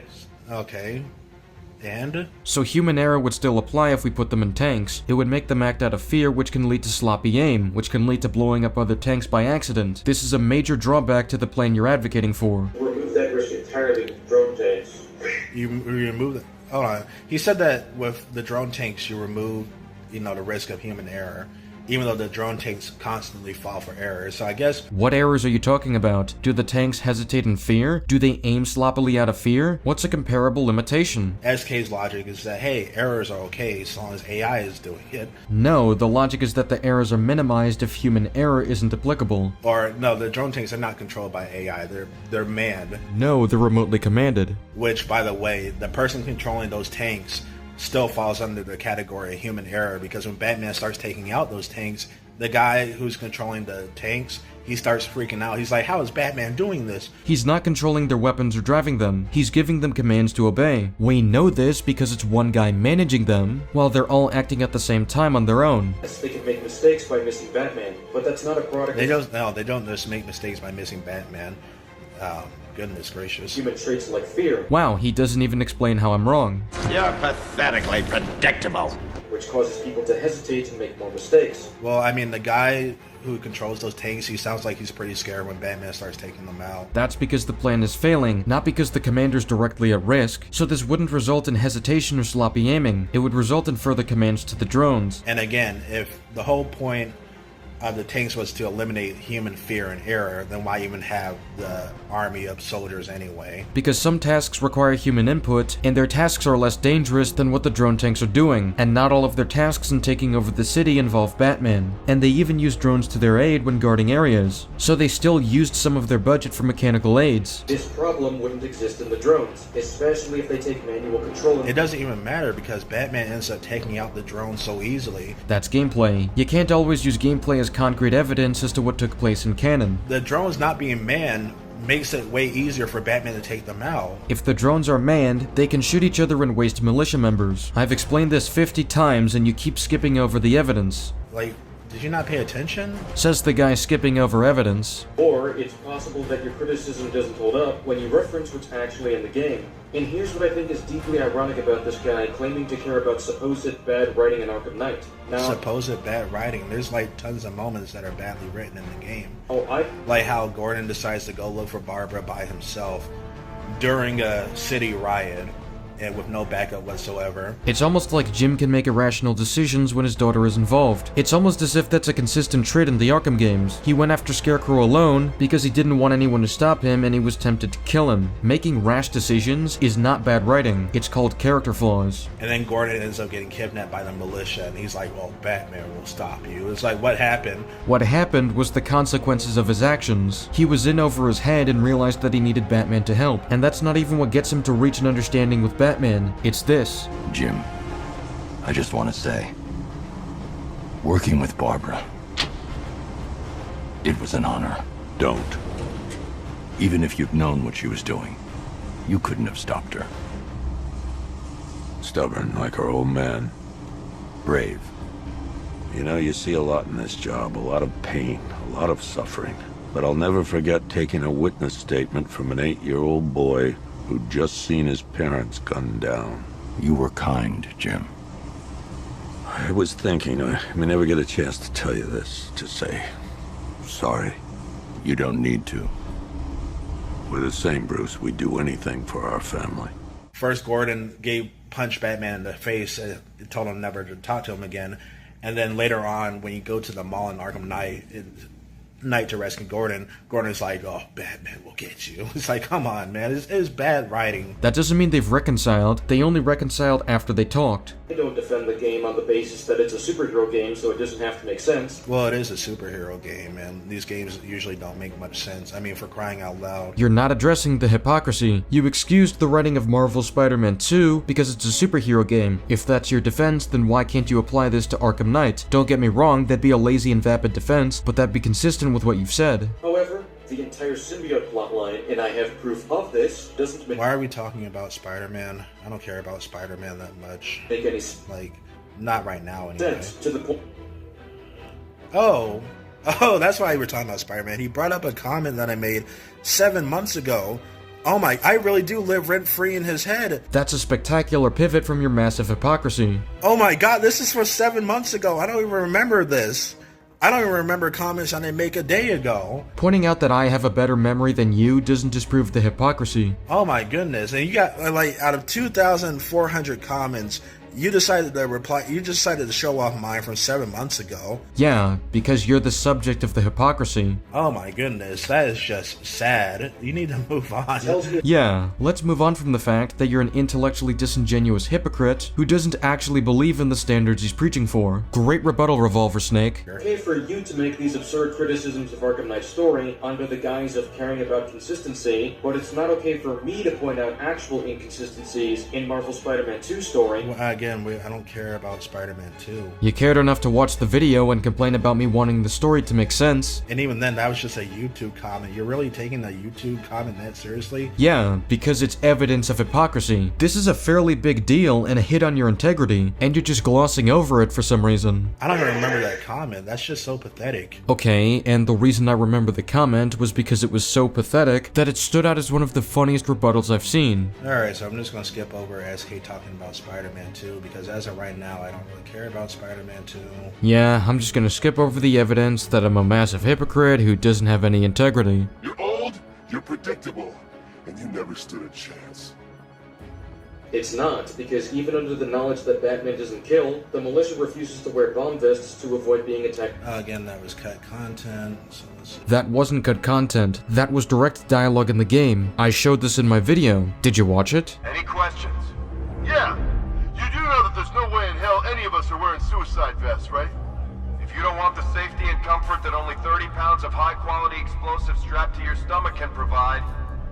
[SPEAKER 3] Okay. And?
[SPEAKER 2] So human error would still apply if we put them in tanks. It would make them act out of fear, which can lead to sloppy aim, which can lead to blowing up other tanks by accident. This is a major drawback to the plan you're advocating for.
[SPEAKER 5] Remove that risk entirely with drone tanks.
[SPEAKER 3] You remove it. Hold on. He said that with the drone tanks, you remove, you know, the risk of human error, even though the drone tanks constantly fall for errors. So I guess...
[SPEAKER 2] What errors are you talking about? Do the tanks hesitate in fear? Do they aim sloppily out of fear? What's a comparable limitation?
[SPEAKER 3] SK's logic is that, hey, errors are okay as long as AI is doing it.
[SPEAKER 2] No, the logic is that the errors are minimized if human error isn't applicable.
[SPEAKER 3] Or, no, the drone tanks are not controlled by AI. They're manned.
[SPEAKER 2] No, they're remotely commanded.
[SPEAKER 3] Which, by the way, the person controlling those tanks still falls under the category of human error, because when Batman starts taking out those tanks, the guy who's controlling the tanks, he starts freaking out. He's like, how is Batman doing this?
[SPEAKER 2] He's not controlling their weapons or driving them. He's giving them commands to obey. We know this because it's one guy managing them, while they're all acting at the same time on their own.
[SPEAKER 5] They can make mistakes by missing Batman, but that's not a product
[SPEAKER 3] they don't just make mistakes by missing Batman. Goodness gracious.
[SPEAKER 5] Human traits like fear.
[SPEAKER 2] Wow, he doesn't even explain how I'm wrong.
[SPEAKER 11] You're pathetically predictable.
[SPEAKER 5] Which causes people to hesitate and make more mistakes.
[SPEAKER 3] Well, I mean, the guy who controls those tanks, he sounds like he's pretty scared when Batman starts taking them out.
[SPEAKER 2] That's because the plan is failing, not because the commander's directly at risk. So this wouldn't result in hesitation or sloppy aiming. It would result in further commands to the drones.
[SPEAKER 3] And again, if the whole point of the tanks was to eliminate human fear and error, then why even have the army of soldiers anyway?
[SPEAKER 2] Because some tasks require human input, and their tasks are less dangerous than what the drone tanks are doing, and not all of their tasks in taking over the city involve Batman, and they even use drones to their aid when guarding areas, so they still used some of their budget for mechanical aids.
[SPEAKER 5] This problem wouldn't exist in the drones, especially if they take manual control.
[SPEAKER 3] It doesn't even matter because Batman ends up taking out the drones so easily.
[SPEAKER 2] That's gameplay. You can't always use gameplay as concrete evidence as to what took place in canon.
[SPEAKER 3] The drones not being manned makes it way easier for Batman to take them out.
[SPEAKER 2] If the drones are manned, they can shoot each other and waste militia members. I've explained this 50 times and you keep skipping over the evidence.
[SPEAKER 3] Like, did you not pay attention?
[SPEAKER 2] Says the guy skipping over evidence.
[SPEAKER 5] Or it's possible that your criticism doesn't hold up when you reference what's actually in the game. And here's what I think is deeply ironic about this guy claiming to care about supposed bad writing in Arkham Knight. Now,
[SPEAKER 3] supposed bad writing? There's like tons of moments that are badly written in the game.
[SPEAKER 5] Oh,
[SPEAKER 3] like how Gordon decides to go look for Barbara by himself during a city riot and with no backup whatsoever.
[SPEAKER 2] It's almost like Jim can make irrational decisions when his daughter is involved. It's almost as if that's a consistent trait in the Arkham games. He went after Scarecrow alone because he didn't want anyone to stop him and he was tempted to kill him. Making rash decisions is not bad writing. It's called character flaws.
[SPEAKER 3] And then Gordon ends up getting kidnapped by the militia and he's like, well, Batman will stop you. It's like, what happened?
[SPEAKER 2] What happened was the consequences of his actions. He was in over his head and realized that he needed Batman to help. And that's not even what gets him to reach an understanding with Batman. It's this.
[SPEAKER 16] Jim, I just want to say, working with Barbara, it was an honor.
[SPEAKER 12] Don't.
[SPEAKER 16] Even if you'd known what she was doing, you couldn't have stopped her.
[SPEAKER 12] Stubborn like her old man.
[SPEAKER 16] Brave.
[SPEAKER 12] You know, you see a lot in this job, a lot of pain, a lot of suffering. But I'll never forget taking a witness statement from an 8-year-old boy who'd just seen his parents gunned down.
[SPEAKER 16] You were kind, Jim.
[SPEAKER 12] I was thinking, I may never get a chance to tell you this, to say sorry.
[SPEAKER 16] You don't need to.
[SPEAKER 12] We're the same, Bruce. We'd do anything for our family.
[SPEAKER 3] First, Gordon punched Batman in the face and told him never to talk to him again. And then later on, when you go to the mall in Arkham Knight to rescue Gordon, Gordon's like, oh, Batman will get you. It's like, come on, man. It's bad writing.
[SPEAKER 2] That doesn't mean they've reconciled. They only reconciled after they talked.
[SPEAKER 5] I don't defend the game on the basis that it's a superhero game, so it doesn't have to make sense.
[SPEAKER 3] Well, it is a superhero game, and these games usually don't make much sense. I mean, for crying out loud.
[SPEAKER 2] You're not addressing the hypocrisy. You excused the writing of Marvel's Spider-Man 2 because it's a superhero game. If that's your defense, then why can't you apply this to Arkham Knight? Don't get me wrong, that'd be a lazy and vapid defense, but that'd be consistent with what you've said.
[SPEAKER 5] However, the entire symbiote plotline, and I have proof of this, doesn't make...
[SPEAKER 3] Why are we talking about Spider-Man? I don't care about Spider-Man that much.
[SPEAKER 5] Make any...
[SPEAKER 3] Like, not right now anyway.
[SPEAKER 5] Sense to the point...
[SPEAKER 3] Oh, that's why we're talking about Spider-Man. He brought up a comment that I made 7 months ago. Oh my, I really do live rent-free in his head.
[SPEAKER 2] That's a spectacular pivot from your massive hypocrisy.
[SPEAKER 3] Oh my god, this is from 7 months ago. I don't even remember this. I don't even remember comments I didn't make a day ago.
[SPEAKER 2] Pointing out that I have a better memory than you doesn't disprove the hypocrisy.
[SPEAKER 3] Oh my goodness. And you got, like, out of 2,400 comments, you decided to show off mine from 7 months ago.
[SPEAKER 2] Yeah, because you're the subject of the hypocrisy.
[SPEAKER 3] Oh my goodness, that is just sad. You need to move on.
[SPEAKER 2] Yeah, let's move on from the fact that you're an intellectually disingenuous hypocrite who doesn't actually believe in the standards he's preaching for. Great rebuttal, Revolver Snake.
[SPEAKER 5] Okay for you to make these absurd criticisms of Arkham Knight's story under the guise of caring about consistency, but it's not okay for me to point out actual inconsistencies in Marvel's Spider-Man 2 story.
[SPEAKER 3] Well, again, I don't care about Spider-Man 2.
[SPEAKER 2] You cared enough to watch the video and complain about me wanting the story to make sense.
[SPEAKER 3] And even then, that was just a YouTube comment. You're really taking the YouTube comment that seriously?
[SPEAKER 2] Yeah, because it's evidence of hypocrisy. This is a fairly big deal and a hit on your integrity, and you're just glossing over it for some reason.
[SPEAKER 3] I don't even remember that comment. That's just so pathetic.
[SPEAKER 2] Okay, and the reason I remember the comment was because it was so pathetic that it stood out as one of the funniest rebuttals I've seen.
[SPEAKER 3] Alright, so I'm just gonna skip over SK talking about Spider-Man 2, because as of right now, I don't really care about Spider-Man 2.
[SPEAKER 2] Yeah, I'm just gonna skip over the evidence that I'm a massive hypocrite who doesn't have any integrity.
[SPEAKER 17] You're old, you're predictable, and you never stood a chance.
[SPEAKER 5] It's not, because even under the knowledge that Batman doesn't kill, the militia refuses to wear bomb vests to avoid being attacked.
[SPEAKER 3] Again, that was cut content. So
[SPEAKER 2] that wasn't cut content. That was direct dialogue in the game. I showed this in my video. Did you watch it?
[SPEAKER 17] Any questions? Yeah. You do know that there's no way in hell any of us are wearing suicide vests, right? If you don't want the safety and comfort that only 30 pounds of high-quality explosives strapped to your stomach can provide,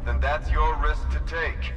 [SPEAKER 17] then that's your risk to take.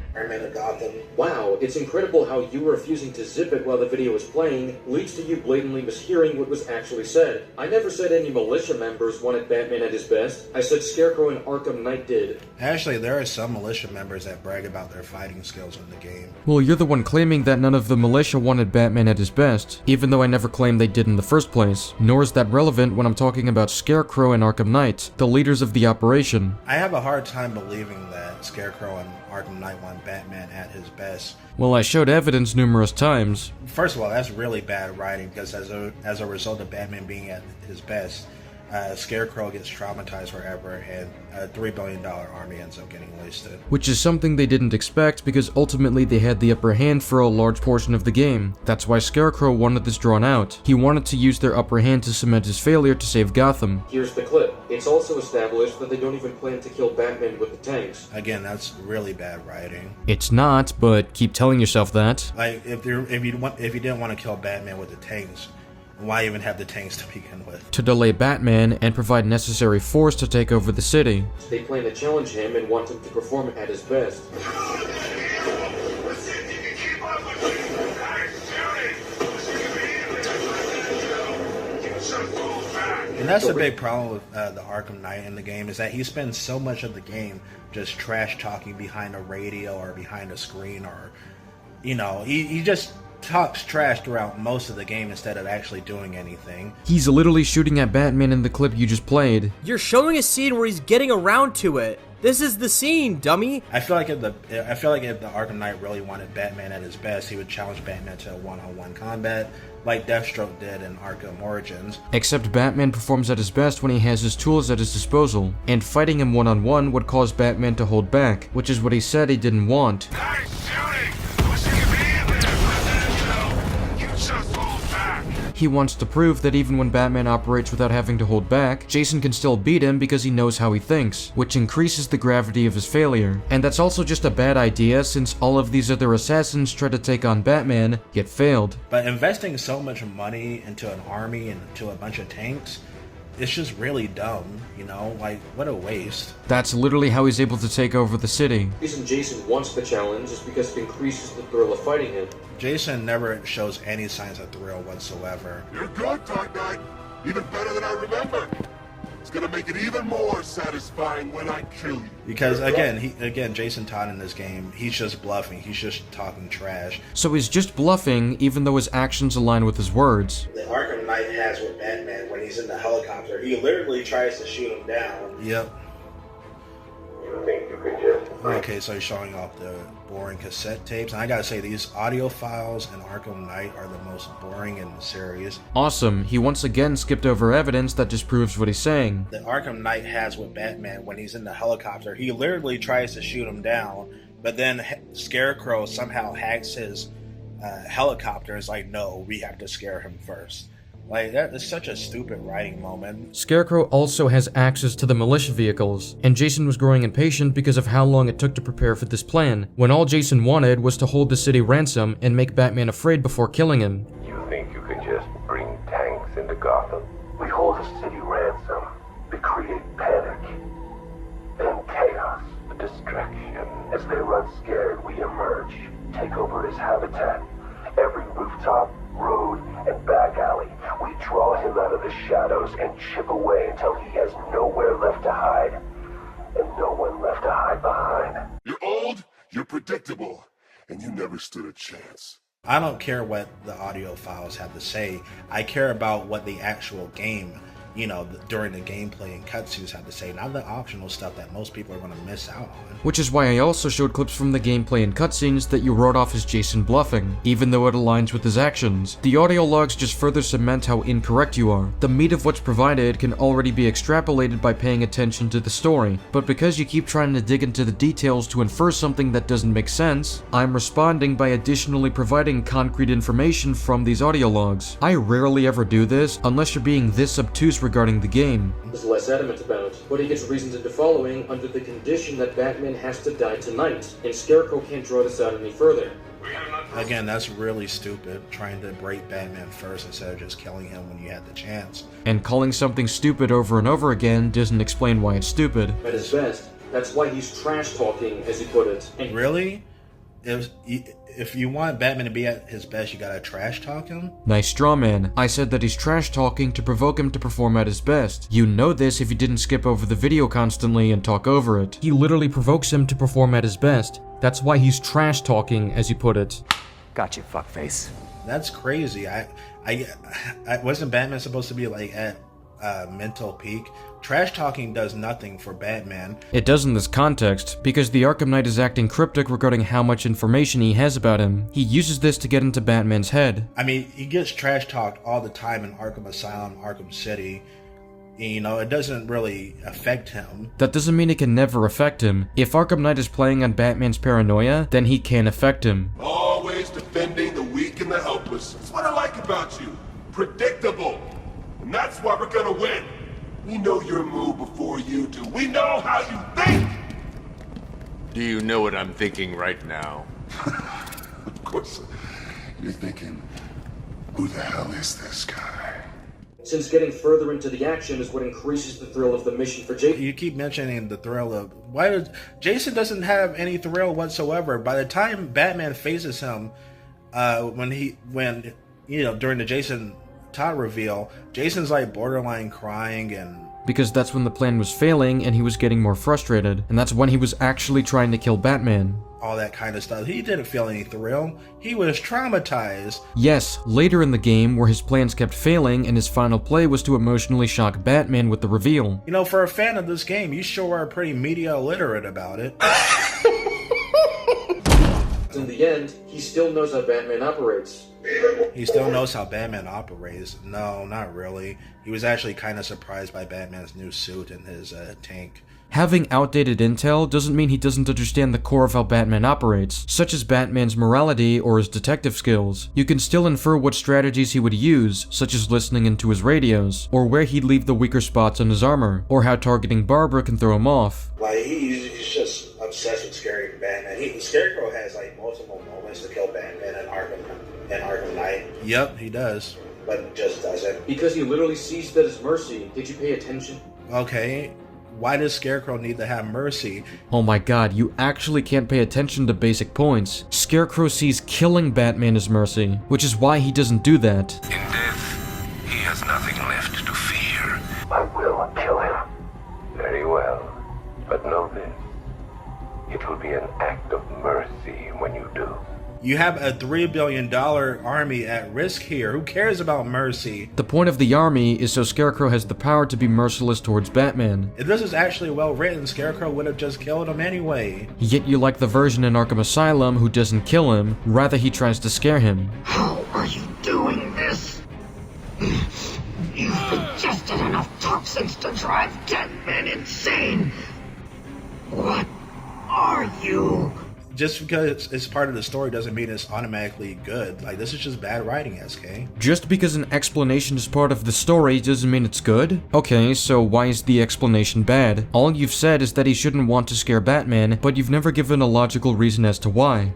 [SPEAKER 5] Wow, it's incredible how you refusing to zip it while the video is playing leads to you blatantly mishearing what was actually said. I never said any militia members wanted Batman at his best. I said Scarecrow and Arkham Knight did.
[SPEAKER 3] Actually, there are some militia members that brag about their fighting skills in the game.
[SPEAKER 2] Well, you're the one claiming that none of the militia wanted Batman at his best, even though I never claimed they did in the first place. Nor is that relevant when I'm talking about Scarecrow and Arkham Knight, the leaders of the operation.
[SPEAKER 3] I have a hard time believing that Scarecrow and Arkham Knight want Batman at his best.
[SPEAKER 2] Well, I showed evidence numerous times.
[SPEAKER 3] First of all, that's really bad writing, because as a result of Batman being at his best, Scarecrow gets traumatized forever, and a $3 billion army ends up getting wasted.
[SPEAKER 2] Which is something they didn't expect, because ultimately they had the upper hand for a large portion of the game. That's why Scarecrow wanted this drawn out. He wanted to use their upper hand to cement his failure to save Gotham.
[SPEAKER 5] Here's the clip. It's also established that they don't even plan to kill Batman with the tanks.
[SPEAKER 3] Again, that's really bad writing.
[SPEAKER 2] It's not, but keep telling yourself that.
[SPEAKER 3] Like, if you didn't want to kill Batman with the tanks, why even have the tanks to begin with?
[SPEAKER 2] To delay Batman and provide necessary force to take over the city.
[SPEAKER 5] They plan to challenge him and want him to perform at his best.
[SPEAKER 3] And that's the big problem with the Arkham Knight in the game, is that he spends so much of the game just trash talking behind a radio or behind a screen, or, you know, he just talks trash throughout most of the game instead of actually doing anything.
[SPEAKER 2] He's literally shooting at Batman in the clip you just played.
[SPEAKER 18] You're showing a scene where he's getting around to it. This is the scene, dummy.
[SPEAKER 3] I feel like if the Arkham Knight really wanted Batman at his best, he would challenge Batman to a one-on-one combat, like Deathstroke did in Arkham Origins.
[SPEAKER 2] Except Batman performs at his best when he has his tools at his disposal, and fighting him one-on-one would cause Batman to hold back, which is what he said he didn't want. He wants to prove that even when Batman operates without having to hold back, Jason can still beat him because he knows how he thinks, which increases the gravity of his failure. And that's also just a bad idea, since all of these other assassins tried to take on Batman, yet failed.
[SPEAKER 3] But investing so much money into an army and into a bunch of tanks, it's just really dumb, you know? Like, what a waste.
[SPEAKER 2] That's literally how he's able to take over the city.
[SPEAKER 5] The reason Jason wants the challenge is because it increases the thrill of fighting him.
[SPEAKER 3] Jason never shows any signs of thrill whatsoever.
[SPEAKER 17] You're good, Dark Knight. Even better than I remember. It's gonna make it even more satisfying when I kill you.
[SPEAKER 3] Because again, Jason Todd in this game, he's just bluffing. He's just talking trash.
[SPEAKER 2] So he's just bluffing, even though his actions align with his words.
[SPEAKER 3] The Arkham Knight has with Batman when he's in the helicopter, he literally tries to shoot him down. Yep.
[SPEAKER 17] You think you could just...
[SPEAKER 3] Okay, so he's showing off the boring cassette tapes, and I gotta say, these audio files in Arkham Knight are the most boring in the series.
[SPEAKER 2] Awesome, he once again skipped over evidence that disproves what he's saying.
[SPEAKER 3] The Arkham Knight has with Batman when he's in the helicopter, he literally tries to shoot him down, but then Scarecrow somehow hacks his helicopter and is like, no, we have to scare him first. Like, that is such a stupid writing moment.
[SPEAKER 2] Scarecrow also has access to the militia vehicles, and Jason was growing impatient because of how long it took to prepare for this plan, when all Jason wanted was to hold the city ransom and make Batman afraid before killing him.
[SPEAKER 17] You think you could just bring tanks into Gotham? We hold the city ransom. We create panic. Then chaos, a distraction. As they run scared, we emerge, take over his habitat. Every rooftop, road, and back alley. We draw him out of the shadows and chip away until he has nowhere left to hide. And no one left to hide behind. You're old, you're predictable, and you never stood a chance.
[SPEAKER 3] I don't care what the audio files have to say. I care about what the actual game during the gameplay and cutscenes have to say, not the optional stuff that most people are going to miss out on.
[SPEAKER 2] Which is why I also showed clips from the gameplay and cutscenes that you wrote off as Jason bluffing, even though it aligns with his actions. The audio logs just further cement how incorrect you are. The meat of what's provided can already be extrapolated by paying attention to the story, but because you keep trying to dig into the details to infer something that doesn't make sense, I'm responding by additionally providing concrete information from these audio logs. I rarely ever do this unless you're being this obtuse regarding the game.
[SPEAKER 5] Is less adamant about, but he gets reasons into following under the condition that Batman has to die tonight, and Scarecrow can't draw this out any further.
[SPEAKER 3] Again, that's really stupid, trying to break Batman first instead of just killing him when you had the chance.
[SPEAKER 2] And calling something stupid over and over again doesn't explain why it's stupid.
[SPEAKER 5] At his best, that's why he's trash-talking, as he put it. And
[SPEAKER 3] really? If you want Batman to be at his best, you gotta trash talk him?
[SPEAKER 2] Nice straw man. I said that he's trash talking to provoke him to perform at his best. You know this if you didn't skip over the video constantly and talk over it. He literally provokes him to perform at his best. That's why he's trash talking, as you put it.
[SPEAKER 7] Gotcha, fuckface.
[SPEAKER 3] That's crazy. I wasn't Batman supposed to be like at mental peak? Trash talking does nothing for Batman.
[SPEAKER 2] It does in this context, because the Arkham Knight is acting cryptic regarding how much information he has about him. He uses this to get into Batman's head.
[SPEAKER 3] I mean, he gets trash talked all the time in Arkham Asylum, Arkham City. It doesn't really affect him.
[SPEAKER 2] That doesn't mean it can never affect him. If Arkham Knight is playing on Batman's paranoia, then he can affect him.
[SPEAKER 17] Always defending the weak and the helpless. That's what I like about you. Predictable. And that's why we're gonna win. We know your move before you do. We know how you think!
[SPEAKER 19] Do you know what I'm thinking right now?
[SPEAKER 17] Of course. You're thinking, who the hell is this guy?
[SPEAKER 5] Since getting further into the action is what increases the thrill of the mission for Jason.
[SPEAKER 3] You keep mentioning the thrill of... Jason doesn't have any thrill whatsoever. By the time Batman faces him, during the Jason Todd reveal, Jason's like borderline crying and...
[SPEAKER 2] Because that's when the plan was failing and he was getting more frustrated, and that's when he was actually trying to kill Batman.
[SPEAKER 3] All that kind of stuff. He didn't feel any thrill. He was traumatized.
[SPEAKER 2] Yes, later in the game, where his plans kept failing and his final play was to emotionally shock Batman with the reveal.
[SPEAKER 3] For a fan of this game, you sure are pretty media illiterate about it.
[SPEAKER 5] In the end, he still knows how Batman operates.
[SPEAKER 3] He still knows how Batman operates. No, not really. He was actually kind of surprised by Batman's new suit and his tank.
[SPEAKER 2] Having outdated intel doesn't mean he doesn't understand the core of how Batman operates, such as Batman's morality or his detective skills. You can still infer what strategies he would use, such as listening into his radios, or where he'd leave the weaker spots on his armor, or how targeting Barbara can throw him off.
[SPEAKER 3] He's just obsessed with scaring Batman. Scarecrow has multiple moments to kill Batman and Arkham Knight. Yep, he does. But just doesn't.
[SPEAKER 5] Because he literally sees that as mercy. Did you pay attention?
[SPEAKER 3] Okay. Why does Scarecrow need to have mercy?
[SPEAKER 2] Oh my god, you actually can't pay attention to basic points. Scarecrow sees killing Batman as mercy, which is why he doesn't do that.
[SPEAKER 1] In death, he has nothing left to fear.
[SPEAKER 17] I will kill him. Very well. But know this. It will be an act of mercy when you do.
[SPEAKER 3] You have a $3 billion army at risk here. Who cares about mercy?
[SPEAKER 2] The point of the army is so Scarecrow has the power to be merciless towards Batman.
[SPEAKER 3] If this is actually well written, Scarecrow would have just killed him anyway.
[SPEAKER 2] Yet you like the version in Arkham Asylum who doesn't kill him, rather he tries to scare him.
[SPEAKER 20] How are you doing this? You've ingested enough toxins to drive dead men insane. What are you?
[SPEAKER 3] Just because it's part of the story doesn't mean it's automatically good. This is just bad writing, SK.
[SPEAKER 2] Just because an explanation is part of the story doesn't mean it's good? Okay, so why is the explanation bad? All you've said is that he shouldn't want to scare Batman, but you've never given a logical reason as to why.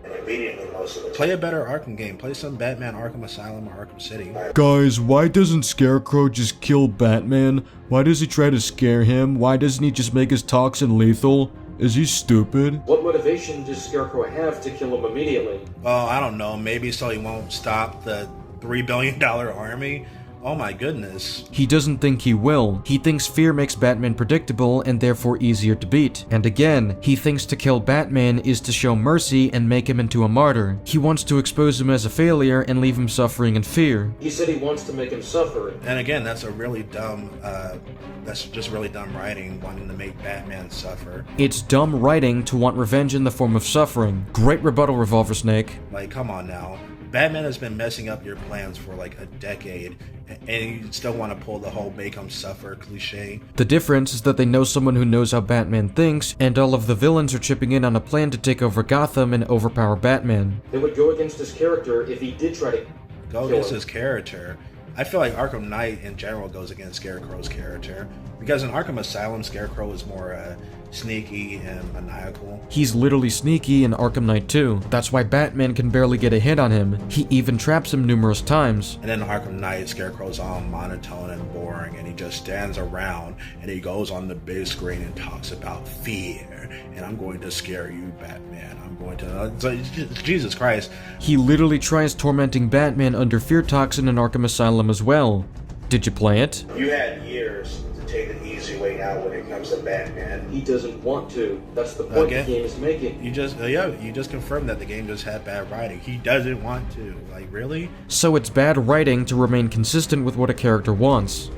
[SPEAKER 3] Play a better Arkham game. Play some Batman Arkham Asylum or Arkham City.
[SPEAKER 14] Guys, why doesn't Scarecrow just kill Batman? Why does he try to scare him? Why doesn't he just make his toxin lethal? Is he stupid?
[SPEAKER 5] What motivation does Scarecrow have to kill him immediately?
[SPEAKER 3] Well, I don't know. Maybe so he won't stop the $3 billion army. Oh my goodness.
[SPEAKER 2] He doesn't think he will. He thinks fear makes Batman predictable and therefore easier to beat. And again, he thinks to kill Batman is to show mercy and make him into a martyr. He wants to expose him as a failure and leave him suffering in fear.
[SPEAKER 5] He said he wants to make him suffer.
[SPEAKER 3] And again, that's a really dumb, that's just really dumb writing, wanting to make Batman suffer.
[SPEAKER 2] It's dumb writing to want revenge in the form of suffering. Great rebuttal, Revolver Snake.
[SPEAKER 3] Like, come on now. Batman has been messing up your plans for like a decade, and you still want to pull the whole make him suffer cliche.
[SPEAKER 2] The difference is that they know someone who knows how Batman thinks, and all of the villains are chipping in on a plan to take over Gotham and overpower Batman.
[SPEAKER 5] They would go against his character if he did try to
[SPEAKER 3] go against his character. I feel like Arkham Knight in general goes against Scarecrow's character, because in Arkham Asylum, Scarecrow is more sneaky and maniacal.
[SPEAKER 2] He's literally sneaky in Arkham Knight 2. That's why Batman can barely get a hit on him. He even traps him numerous times.
[SPEAKER 3] And then in Arkham Knight, Scarecrow's all monotone and boring, and he just stands around and he goes on the big screen and talks about fear. And I'm going to scare you, Batman. I'm going to... Jesus Christ.
[SPEAKER 2] He literally tries tormenting Batman under fear toxin in Arkham Asylum as well. Did you play it?
[SPEAKER 3] You had years to take the easy way out when it comes to Batman.
[SPEAKER 5] He doesn't want to. That's the point the game is making.
[SPEAKER 3] You just confirmed that the game just had bad writing. He doesn't want to. Like, really?
[SPEAKER 2] So it's bad writing to remain consistent with what a character wants.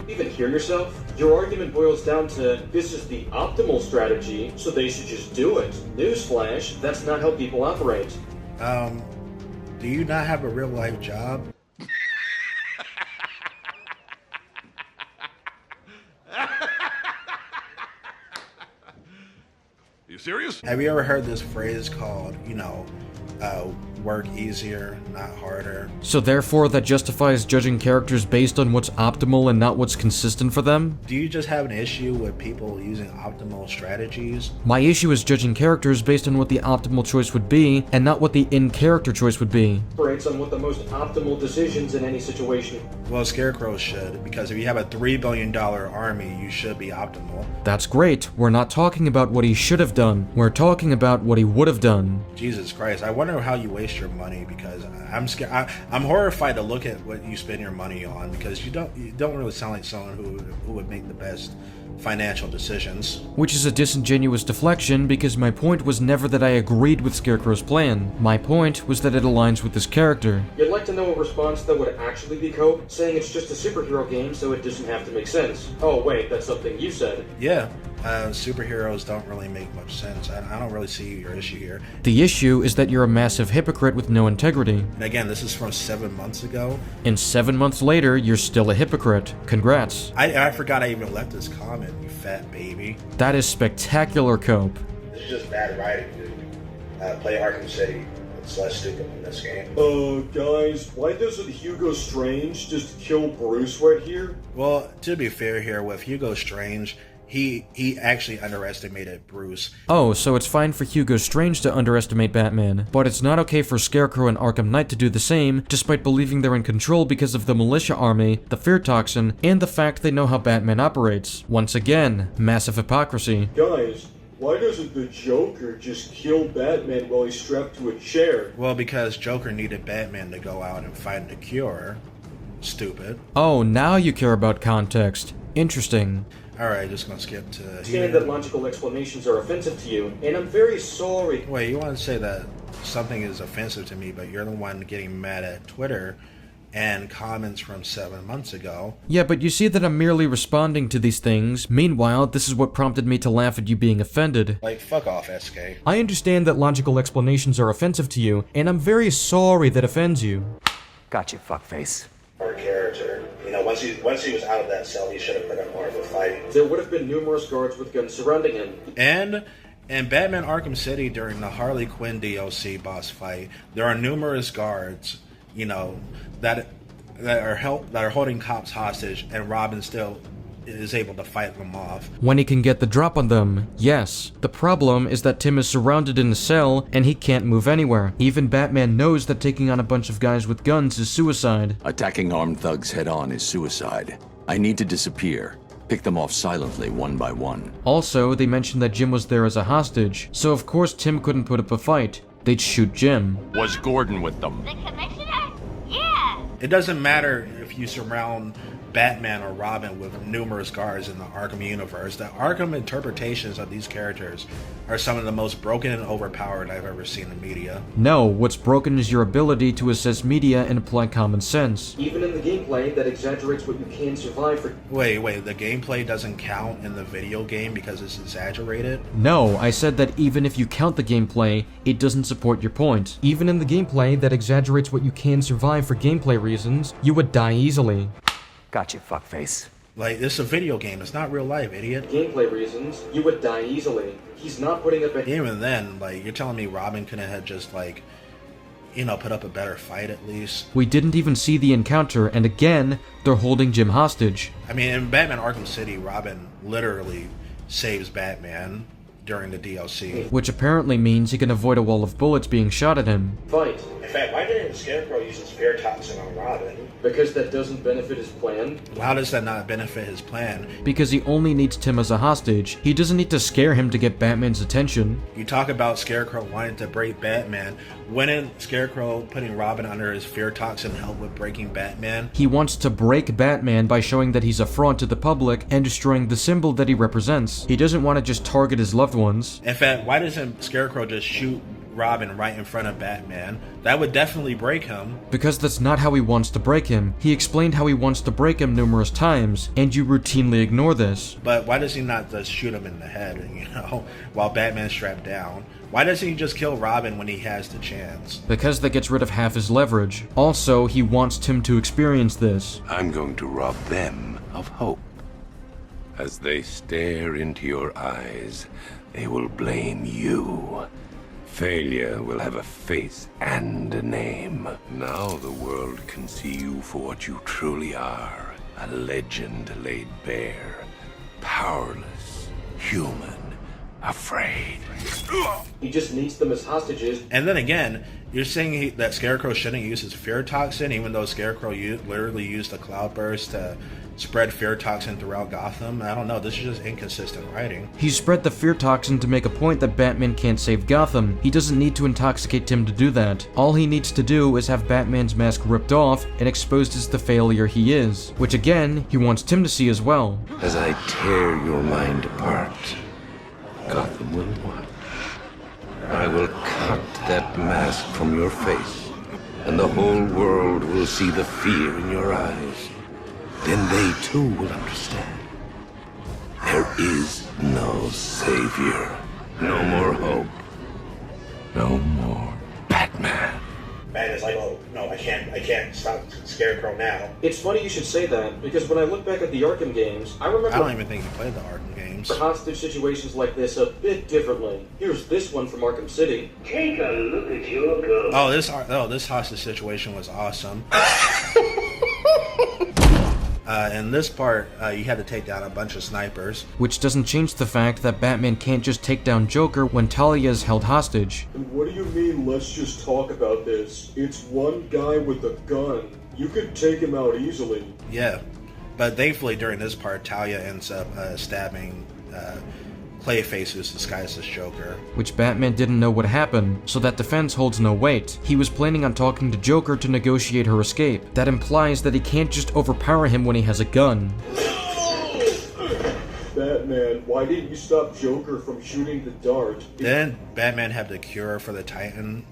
[SPEAKER 5] Even hear yourself? Your argument boils down to, this is the optimal strategy, so they should just do it. Newsflash, that's not how people operate.
[SPEAKER 3] Do you not have a real life job?
[SPEAKER 19] You serious?
[SPEAKER 3] Have you ever heard this phrase called, work easier, not harder?
[SPEAKER 2] So therefore that justifies judging characters based on what's optimal and not what's consistent for them?
[SPEAKER 3] Do you just have an issue with people using optimal strategies?
[SPEAKER 2] My issue is judging characters based on what the optimal choice would be and not what the in-character choice would be.
[SPEAKER 5] Operates on what the most optimal decisions in any situation.
[SPEAKER 3] Well, Scarecrow should, because if you have a $3 billion army, you should be optimal.
[SPEAKER 2] That's great. We're not talking about what he should have done. We're talking about what he would have done.
[SPEAKER 3] Jesus Christ, I wonder how you waste your money, because I'm scared. I'm horrified to look at what you spend your money on, because you don't really sound like someone who would make the best financial decisions.
[SPEAKER 2] Which is a disingenuous deflection, because my point was never that I agreed with Scarecrow's plan. My point was that it aligns with his character.
[SPEAKER 5] You'd like to know a response that would actually be cope, saying it's just a superhero game so it doesn't have to make sense. Oh wait, that's something you said.
[SPEAKER 3] Yeah. Superheroes don't really make much sense. I don't really see your issue here.
[SPEAKER 2] The issue is that you're a massive hypocrite with no integrity.
[SPEAKER 3] And again, this is from 7 months ago.
[SPEAKER 2] And 7 months later, you're still a hypocrite. Congrats.
[SPEAKER 3] I forgot I even left this comment, you fat baby.
[SPEAKER 2] That is spectacular cope.
[SPEAKER 3] This is just bad writing, dude. Play Arkham City. It's less stupid in this game.
[SPEAKER 5] Guys, why doesn't Hugo Strange just kill Bruce right here?
[SPEAKER 3] Well, to be fair here, with Hugo Strange, he actually underestimated Bruce.
[SPEAKER 2] Oh, so it's fine for Hugo Strange to underestimate Batman, but it's not okay for Scarecrow and Arkham Knight to do the same, despite believing they're in control because of the militia army, the fear toxin, and the fact they know how Batman operates. Once again, massive hypocrisy.
[SPEAKER 5] Guys, why doesn't the Joker just kill Batman while he's strapped to a chair?
[SPEAKER 3] Well, because Joker needed Batman to go out and find the cure. Stupid.
[SPEAKER 2] Oh, now you care about context. Interesting.
[SPEAKER 3] Alright, just gonna skip to here.
[SPEAKER 5] Saying that logical explanations are offensive to you, and I'm very sorry.
[SPEAKER 3] Wait, you want to say that something is offensive to me, but you're the one getting mad at Twitter and comments from 7 months ago.
[SPEAKER 2] Yeah, but you see that I'm merely responding to these things. Meanwhile, this is what prompted me to laugh at you being offended.
[SPEAKER 3] Like, fuck off, SK.
[SPEAKER 2] I understand that logical explanations are offensive to you, and I'm very sorry that offends you.
[SPEAKER 7] Gotcha, fuckface.
[SPEAKER 3] Our character. Once he was out of that cell, he should have put up more of a fight.
[SPEAKER 5] There would have been numerous guards with guns surrounding him.
[SPEAKER 3] And in Batman Arkham City, during the Harley Quinn DLC boss fight, there are numerous guards, that are holding cops hostage, and Robin still is able to fight them off.
[SPEAKER 2] When he can get the drop on them, yes. The problem is that Tim is surrounded in a cell and he can't move anywhere. Even Batman knows that taking on a bunch of guys with guns is suicide.
[SPEAKER 16] Attacking armed thugs head-on is suicide. I need to disappear. Pick them off silently, one by one.
[SPEAKER 2] Also, they mentioned that Jim was there as a hostage, so of course Tim couldn't put up a fight. They'd shoot Jim.
[SPEAKER 19] Was Gordon with them?
[SPEAKER 21] The commissioner? Yeah,
[SPEAKER 3] It doesn't matter if you surround Batman or Robin with numerous guards in the Arkham universe. The Arkham interpretations of these characters are some of the most broken and overpowered I've ever seen in media.
[SPEAKER 2] No, what's broken is your ability to assess media and apply common sense.
[SPEAKER 5] Even in the gameplay, that exaggerates what you can survive for...
[SPEAKER 3] Wait, the gameplay doesn't count in the video game because it's exaggerated?
[SPEAKER 2] No, I said that even if you count the gameplay, it doesn't support your point. Even in the gameplay that exaggerates what you can survive for gameplay reasons, you would die easily.
[SPEAKER 7] Gotcha, fuckface.
[SPEAKER 3] Like, this is a video game, it's not real life, idiot.
[SPEAKER 5] Gameplay reasons, you would die easily. He's not putting up a...
[SPEAKER 3] Even then, like, you're telling me Robin couldn't have just, like, you know, put up a better fight at least?
[SPEAKER 2] We didn't even see the encounter, and again, they're holding Jim hostage.
[SPEAKER 3] I mean, in Batman Arkham City, Robin literally saves Batman during the DLC.
[SPEAKER 2] Which apparently means he can avoid a wall of bullets being shot at him.
[SPEAKER 5] Fight.
[SPEAKER 3] In fact, why didn't Scarecrow use his fear toxin on Robin?
[SPEAKER 5] Because that doesn't benefit his plan.
[SPEAKER 3] How does that not benefit his plan?
[SPEAKER 2] Because he only needs Tim as a hostage. He doesn't need to scare him to get Batman's attention.
[SPEAKER 3] You talk about Scarecrow wanting to break Batman. Wouldn't Scarecrow putting Robin under his fear toxin help with breaking Batman?
[SPEAKER 2] He wants to break Batman by showing that he's a fraud to the public and destroying the symbol that he represents. He doesn't want to just target his loved ones.
[SPEAKER 3] In fact, why doesn't Scarecrow just shoot Robin right in front of Batman? That would definitely break him.
[SPEAKER 2] Because that's not how he wants to break him. He explained how he wants to break him numerous times, and you routinely ignore this.
[SPEAKER 3] But why does he not just shoot him in the head, you know, while Batman's strapped down? Why doesn't he just kill Robin when he has the chance?
[SPEAKER 2] Because that gets rid of half his leverage. Also, he wants Tim to experience this.
[SPEAKER 17] I'm going to rob them of hope. As they stare into your eyes, they will blame you. Failure will have a face and a name. Now the world can see you for what you truly are. A legend laid bare. Powerless. Human. Afraid.
[SPEAKER 5] He just needs them as hostages.
[SPEAKER 3] And then again, you're saying that Scarecrow shouldn't use his fear toxin, even though Scarecrow literally used the cloudburst to spread fear toxin throughout Gotham? I don't know, this is just inconsistent writing.
[SPEAKER 2] He spread the fear toxin to make a point that Batman can't save Gotham. He doesn't need to intoxicate Tim to do that. All he needs to do is have Batman's mask ripped off and exposed as the failure he is. Which again, he wants Tim to see as well.
[SPEAKER 17] As I tear your mind apart, Gotham will watch. I will cut that mask from your face, and the whole world will see the fear in your eyes. Then they too will understand. There is no savior, no more hope, no more Batman.
[SPEAKER 3] Batman is like, oh no, I can't stop Scarecrow now.
[SPEAKER 5] It's funny you should say that, because when I look back at the Arkham games, I remember...
[SPEAKER 3] I don't even think he played the Arkham games.
[SPEAKER 5] ...hostage situations like this a bit differently. Here's this one from Arkham City.
[SPEAKER 20] Take a look at your ghost.
[SPEAKER 3] This hostage situation was awesome. In this part, you had to take down a bunch of snipers.
[SPEAKER 2] Which doesn't change the fact that Batman can't just take down Joker when Talia is held hostage.
[SPEAKER 5] And what do you mean, let's just talk about this? It's one guy with a gun. You could take him out easily.
[SPEAKER 3] Yeah, but thankfully during this part, Talia ends up stabbing Clayface, who's disguised as Joker.
[SPEAKER 2] Which Batman didn't know would happen, so that defense holds no weight. He was planning on talking to Joker to negotiate her escape. That implies that he can't just overpower him when he has a gun.
[SPEAKER 5] Batman, why didn't you stop Joker from shooting the dart?
[SPEAKER 3] Didn't Batman have the cure for the Titan,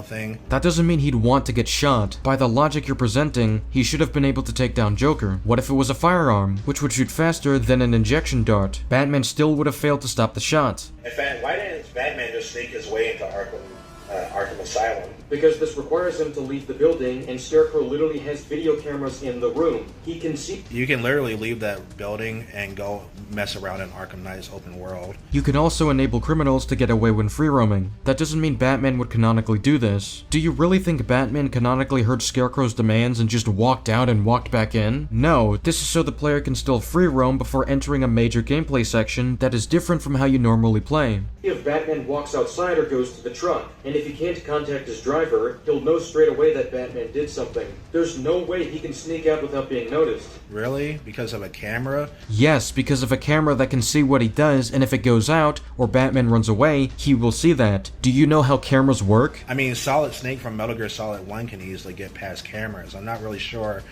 [SPEAKER 3] thing?
[SPEAKER 2] That doesn't mean he'd want to get shot. By the logic you're presenting, he should have been able to take down Joker. What if it was a firearm, which would shoot faster than an injection dart? Batman still would have failed to stop the shot.
[SPEAKER 3] In fact, why didn't Batman just sneak his way into Arkham Asylum?
[SPEAKER 5] Because this requires him to leave the building, and Scarecrow literally has video cameras in the room. He can see...
[SPEAKER 3] You can literally leave that building and go mess around in Arkham Knight's open world.
[SPEAKER 2] You can also enable criminals to get away when free roaming. That doesn't mean Batman would canonically do this. Do you really think Batman canonically heard Scarecrow's demands and just walked out and walked back in? No, this is so the player can still free roam before entering a major gameplay section that is different from how you normally play.
[SPEAKER 5] If Batman walks outside or goes to the truck, and And if he can't contact his driver, he'll know straight away that Batman did something. There's no way he can sneak out without being noticed.
[SPEAKER 3] Really? Because of a camera?
[SPEAKER 2] Yes, because of a camera that can see what he does, and if it goes out, or Batman runs away, he will see that. Do you know how cameras work?
[SPEAKER 3] I mean, Solid Snake from Metal Gear Solid 1 can easily get past cameras. I'm not really sure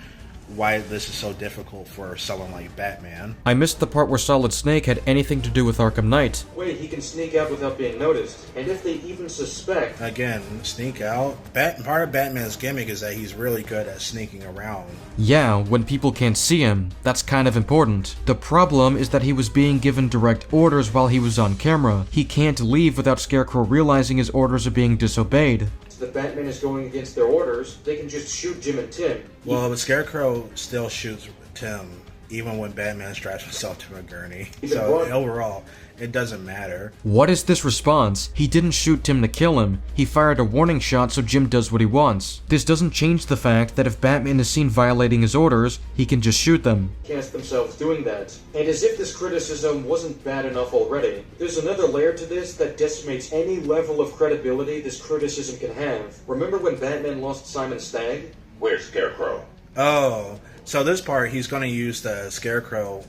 [SPEAKER 3] why this is so difficult for someone like Batman.
[SPEAKER 2] I missed the part where Solid Snake had anything to do with Arkham Knight.
[SPEAKER 5] Wait, he can sneak out without being noticed. And if they even suspect...
[SPEAKER 3] Again, sneak out. Part of Batman's gimmick is that he's really good at sneaking around.
[SPEAKER 2] Yeah, when people can't see him. That's kind of important. The problem is that he was being given direct orders while he was on camera. He can't leave without Scarecrow realizing his orders are being disobeyed.
[SPEAKER 5] The Batman is going against their orders, they can just shoot Jim and Tim.
[SPEAKER 3] Well, the Scarecrow still shoots Tim, even when Batman straps himself to a gurney. So overall, it doesn't matter.
[SPEAKER 2] What is this response? He didn't shoot Tim to kill him. He fired a warning shot so Jim does what he wants. This doesn't change the fact that if Batman is seen violating his orders, he can just shoot them.
[SPEAKER 5] Cast themselves doing that. And as if this criticism wasn't bad enough already, there's another layer to this that decimates any level of credibility this criticism can have. Remember when Batman lost Simon Stagg?
[SPEAKER 17] Where's Scarecrow?
[SPEAKER 3] Oh, so this part, he's going to use the Scarecrow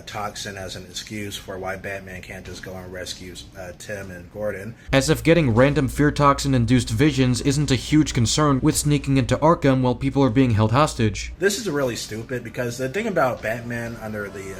[SPEAKER 3] toxin as an excuse for why Batman can't just go and rescue Tim and Gordon.
[SPEAKER 2] As if getting random fear toxin-induced visions isn't a huge concern with sneaking into Arkham while people are being held hostage.
[SPEAKER 3] This is really stupid because the thing about Batman under the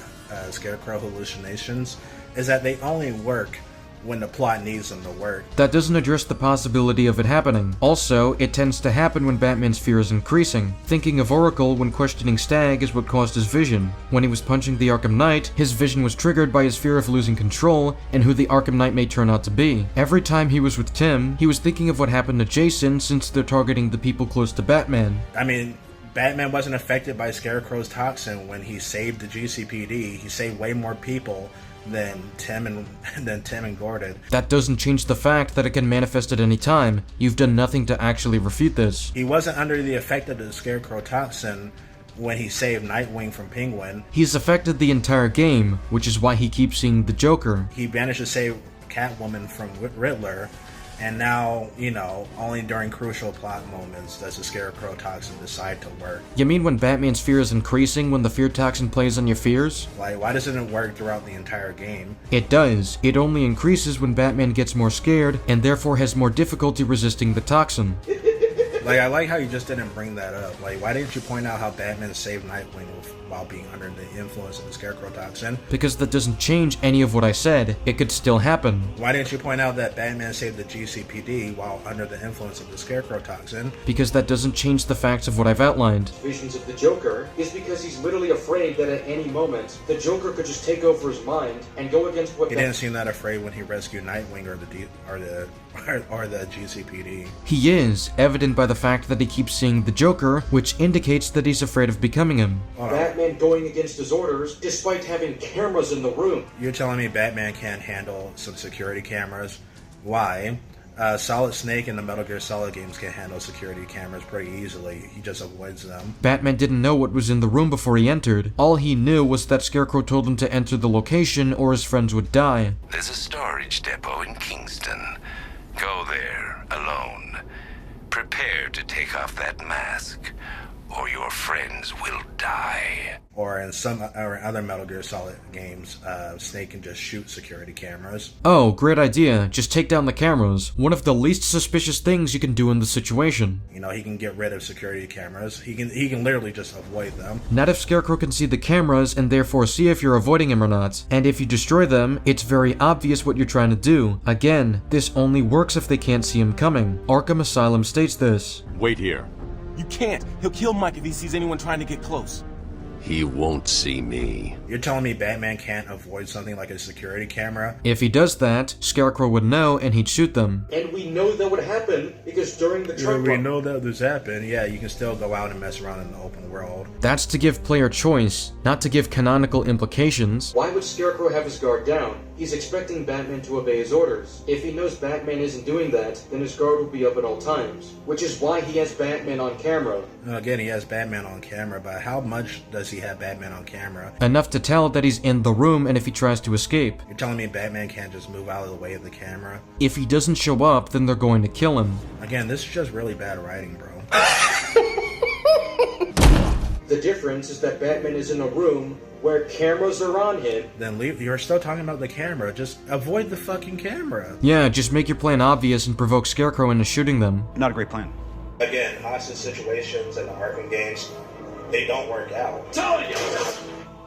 [SPEAKER 3] Scarecrow hallucinations is that they only work when the plot needs them to work.
[SPEAKER 2] That doesn't address the possibility of it happening. Also, it tends to happen when Batman's fear is increasing. Thinking of Oracle when questioning Stagg is what caused his vision. When he was punching the Arkham Knight, his vision was triggered by his fear of losing control and who the Arkham Knight may turn out to be. Every time he was with Tim, he was thinking of what happened to Jason since they're targeting the people close to Batman.
[SPEAKER 3] I mean, Batman wasn't affected by Scarecrow's toxin when he saved the GCPD. He saved way more people than Tim and Gordon.
[SPEAKER 2] That doesn't change the fact that it can manifest at any time. You've done nothing to actually refute this.
[SPEAKER 3] He wasn't under the effect of the Scarecrow toxin when he saved Nightwing from Penguin.
[SPEAKER 2] He's affected the entire game, which is why he keeps seeing the Joker.
[SPEAKER 3] He managed to save Catwoman from Riddler, and now, you know, only during crucial plot moments does the Scarecrow toxin decide to work.
[SPEAKER 2] You mean when Batman's fear is increasing when the fear toxin plays on your fears?
[SPEAKER 3] Like, why doesn't it work throughout the entire game?
[SPEAKER 2] It does. It only increases when Batman gets more scared and therefore has more difficulty resisting the toxin.
[SPEAKER 3] Like, I like how you just didn't bring that up. Like, why didn't you point out how Batman saved Nightwing while being under the influence of the Scarecrow toxin?
[SPEAKER 2] Because that doesn't change any of what I said. It could still happen.
[SPEAKER 3] Why didn't you point out that Batman saved the GCPD while under the influence of the Scarecrow toxin?
[SPEAKER 2] Because that doesn't change the facts of what I've outlined.
[SPEAKER 5] Visions of the Joker is because he's literally afraid that at any moment, the Joker could just take over his mind and go against what...
[SPEAKER 3] He didn't seem that afraid when he rescued Nightwing or the GCPD.
[SPEAKER 2] He is, evident by the fact that he keeps seeing the Joker, which indicates that he's afraid of becoming him.
[SPEAKER 5] Batman going against his orders despite having cameras in the room.
[SPEAKER 3] You're telling me Batman can't handle some security cameras? Why? Solid Snake in the Metal Gear Solid games can handle security cameras pretty easily. He just avoids them.
[SPEAKER 2] Batman didn't know what was in the room before he entered. All he knew was that Scarecrow told him to enter the location or his friends would die.
[SPEAKER 1] There's a storage depot in Kingston. Go there, alone. Prepare to take off that mask, or your friends will die.
[SPEAKER 3] Or in some other Metal Gear Solid games, Snake can just shoot security cameras.
[SPEAKER 2] Oh, great idea. Just take down the cameras. One of the least suspicious things you can do in the situation.
[SPEAKER 3] You know, he can get rid of security cameras. He can literally just avoid them.
[SPEAKER 2] Not if Scarecrow can see the cameras and therefore see if you're avoiding him or not. And if you destroy them, it's very obvious what you're trying to do. Again, this only works if they can't see him coming. Arkham Asylum states this.
[SPEAKER 21] Wait here. You can't. He'll kill Mike if he sees anyone trying to get close.
[SPEAKER 12] He won't see me.
[SPEAKER 3] You're telling me Batman can't avoid something like a security camera?
[SPEAKER 2] If he does that, Scarecrow would know and he'd shoot them.
[SPEAKER 5] And we know that would happen because during the truck
[SPEAKER 3] we know that this happened. Yeah, you can still go out and mess around in the open world.
[SPEAKER 2] That's to give player choice, not to give canonical implications.
[SPEAKER 5] Why would Scarecrow have his guard down? He's expecting Batman to obey his orders. If he knows Batman isn't doing that, then his guard will be up at all times. Which is why he has Batman on camera.
[SPEAKER 3] Again, he has Batman on camera, but how much does he he had Batman on camera.
[SPEAKER 2] Enough to tell that he's in the room and if he tries to escape.
[SPEAKER 3] You're telling me Batman can't just move out of the way of the camera?
[SPEAKER 2] If he doesn't show up, then they're going to kill him.
[SPEAKER 3] Again, this is just really bad writing, bro.
[SPEAKER 5] The difference is that Batman is in a room where cameras are on him.
[SPEAKER 3] Then you're still talking about the camera. Just avoid the fucking camera.
[SPEAKER 2] Yeah, just make your plan obvious and provoke Scarecrow into shooting them.
[SPEAKER 8] Not a great plan.
[SPEAKER 3] Again, hostage situations in the Arkham games, they don't work out.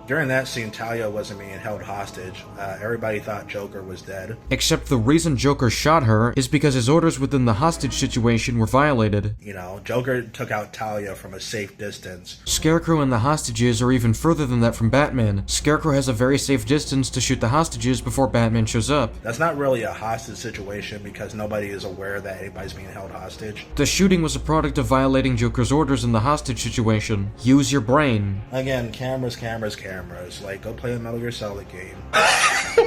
[SPEAKER 3] During that scene, Talia wasn't being held hostage. Everybody thought Joker was dead.
[SPEAKER 2] Except the reason Joker shot her is because his orders within the hostage situation were violated.
[SPEAKER 3] You know, Joker took out Talia from a safe distance.
[SPEAKER 2] Scarecrow and the hostages are even further than that from Batman. Scarecrow has a very safe distance to shoot the hostages before Batman shows up.
[SPEAKER 3] That's not really a hostage situation because nobody is aware that anybody's being held hostage.
[SPEAKER 2] The shooting was a product of violating Joker's orders in the hostage situation. Use your brain.
[SPEAKER 3] Again, cameras. Like, go play a Metal Gear Solid game.
[SPEAKER 22] That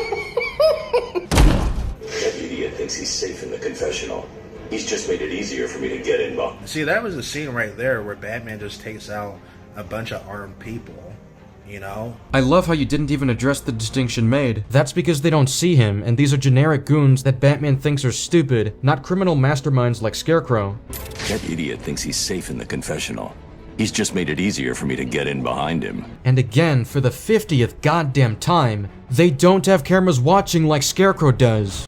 [SPEAKER 22] idiot thinks he's safe in the confessional. He's just made it easier for me to get in.
[SPEAKER 3] See, that was a scene right there where Batman just takes out a bunch of armed people, you know?
[SPEAKER 2] I love how you didn't even address the distinction made. That's because they don't see him, and these are generic goons that Batman thinks are stupid, not criminal masterminds like Scarecrow.
[SPEAKER 16] That idiot thinks he's safe in the confessional. He's just made it easier for me to get in behind him.
[SPEAKER 2] And again, for the 50th goddamn time, they don't have cameras watching like Scarecrow does.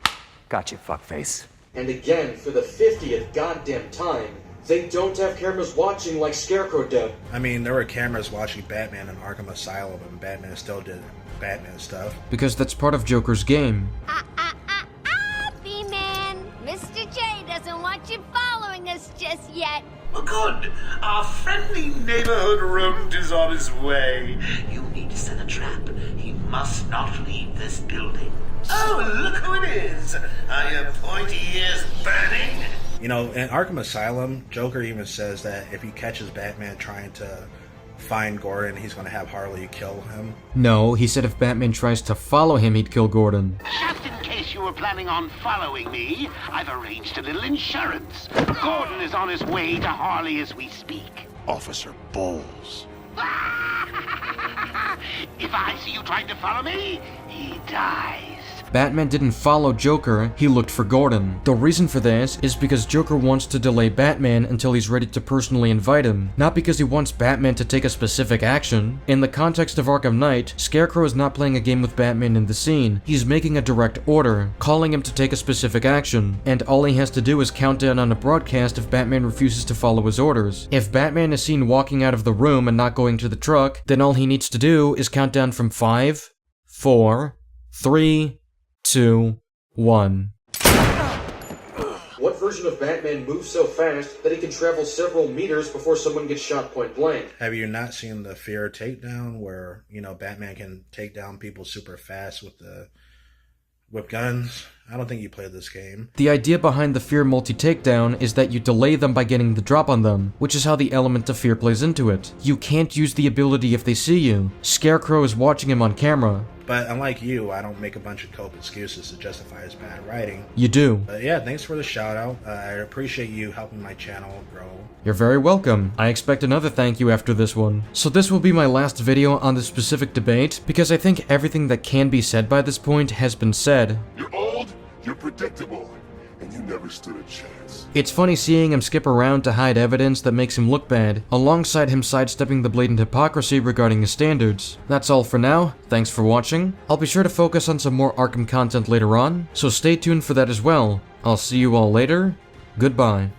[SPEAKER 7] Gotcha, fuckface.
[SPEAKER 5] And again, for the 50th goddamn time, they don't have cameras watching like Scarecrow does.
[SPEAKER 3] I mean, there were cameras watching Batman in Arkham Asylum, and Batman still did Batman stuff.
[SPEAKER 2] Because that's part of Joker's game.
[SPEAKER 23] B-Man, Mr. J doesn't want you following us just yet.
[SPEAKER 24] Good. Our friendly neighborhood rodent is on his way. You need to set a trap. He must not leave this building. Oh, look who it is. Are your pointy ears burning?
[SPEAKER 3] You know, in Arkham Asylum, Joker even says that if he catches Batman trying to find Gordon, he's going to have Harley kill him.
[SPEAKER 2] No, he said if Batman tries to follow him, he'd kill Gordon.
[SPEAKER 24] Just in case you were planning on following me, I've arranged a little insurance. Gordon is on his way to Harley as we speak.
[SPEAKER 22] Officer Bowles.
[SPEAKER 24] If I see you trying to follow me, he dies.
[SPEAKER 2] Batman didn't follow Joker, he looked for Gordon. The reason for this is because Joker wants to delay Batman until he's ready to personally invite him, not because he wants Batman to take a specific action. In the context of Arkham Knight, Scarecrow is not playing a game with Batman in the scene, he's making a direct order, calling him to take a specific action, and all he has to do is count down on a broadcast if Batman refuses to follow his orders. If Batman is seen walking out of the room and not going to the truck, then all he needs to do is count down from 5, 4, 3, 2, 1.
[SPEAKER 5] What version of Batman moves so fast that he can travel several meters before someone gets shot point blank?
[SPEAKER 3] Have you not seen the Fear takedown where, you know, Batman can take down people super fast with guns? I don't think you played this game.
[SPEAKER 2] The idea behind the Fear multi-takedown is that you delay them by getting the drop on them, which is how the element of fear plays into it. You can't use the ability if they see you. Scarecrow is watching him on camera.
[SPEAKER 3] But unlike you, I don't make a bunch of cope excuses to justify his bad writing.
[SPEAKER 2] You do.
[SPEAKER 3] But yeah, thanks for the shout out. I appreciate you helping my channel grow.
[SPEAKER 2] You're very welcome. I expect another thank you after this one. So this will be my last video on this specific debate, because I think everything that can be said by this point has been said.
[SPEAKER 17] You're old, you're predictable, and you never stood a chance.
[SPEAKER 2] It's funny seeing him skip around to hide evidence that makes him look bad, alongside him sidestepping the blatant hypocrisy regarding his standards. That's all for now, thanks for watching. I'll be sure to focus on some more Arkham content later on, so stay tuned for that as well. I'll see you all later, goodbye.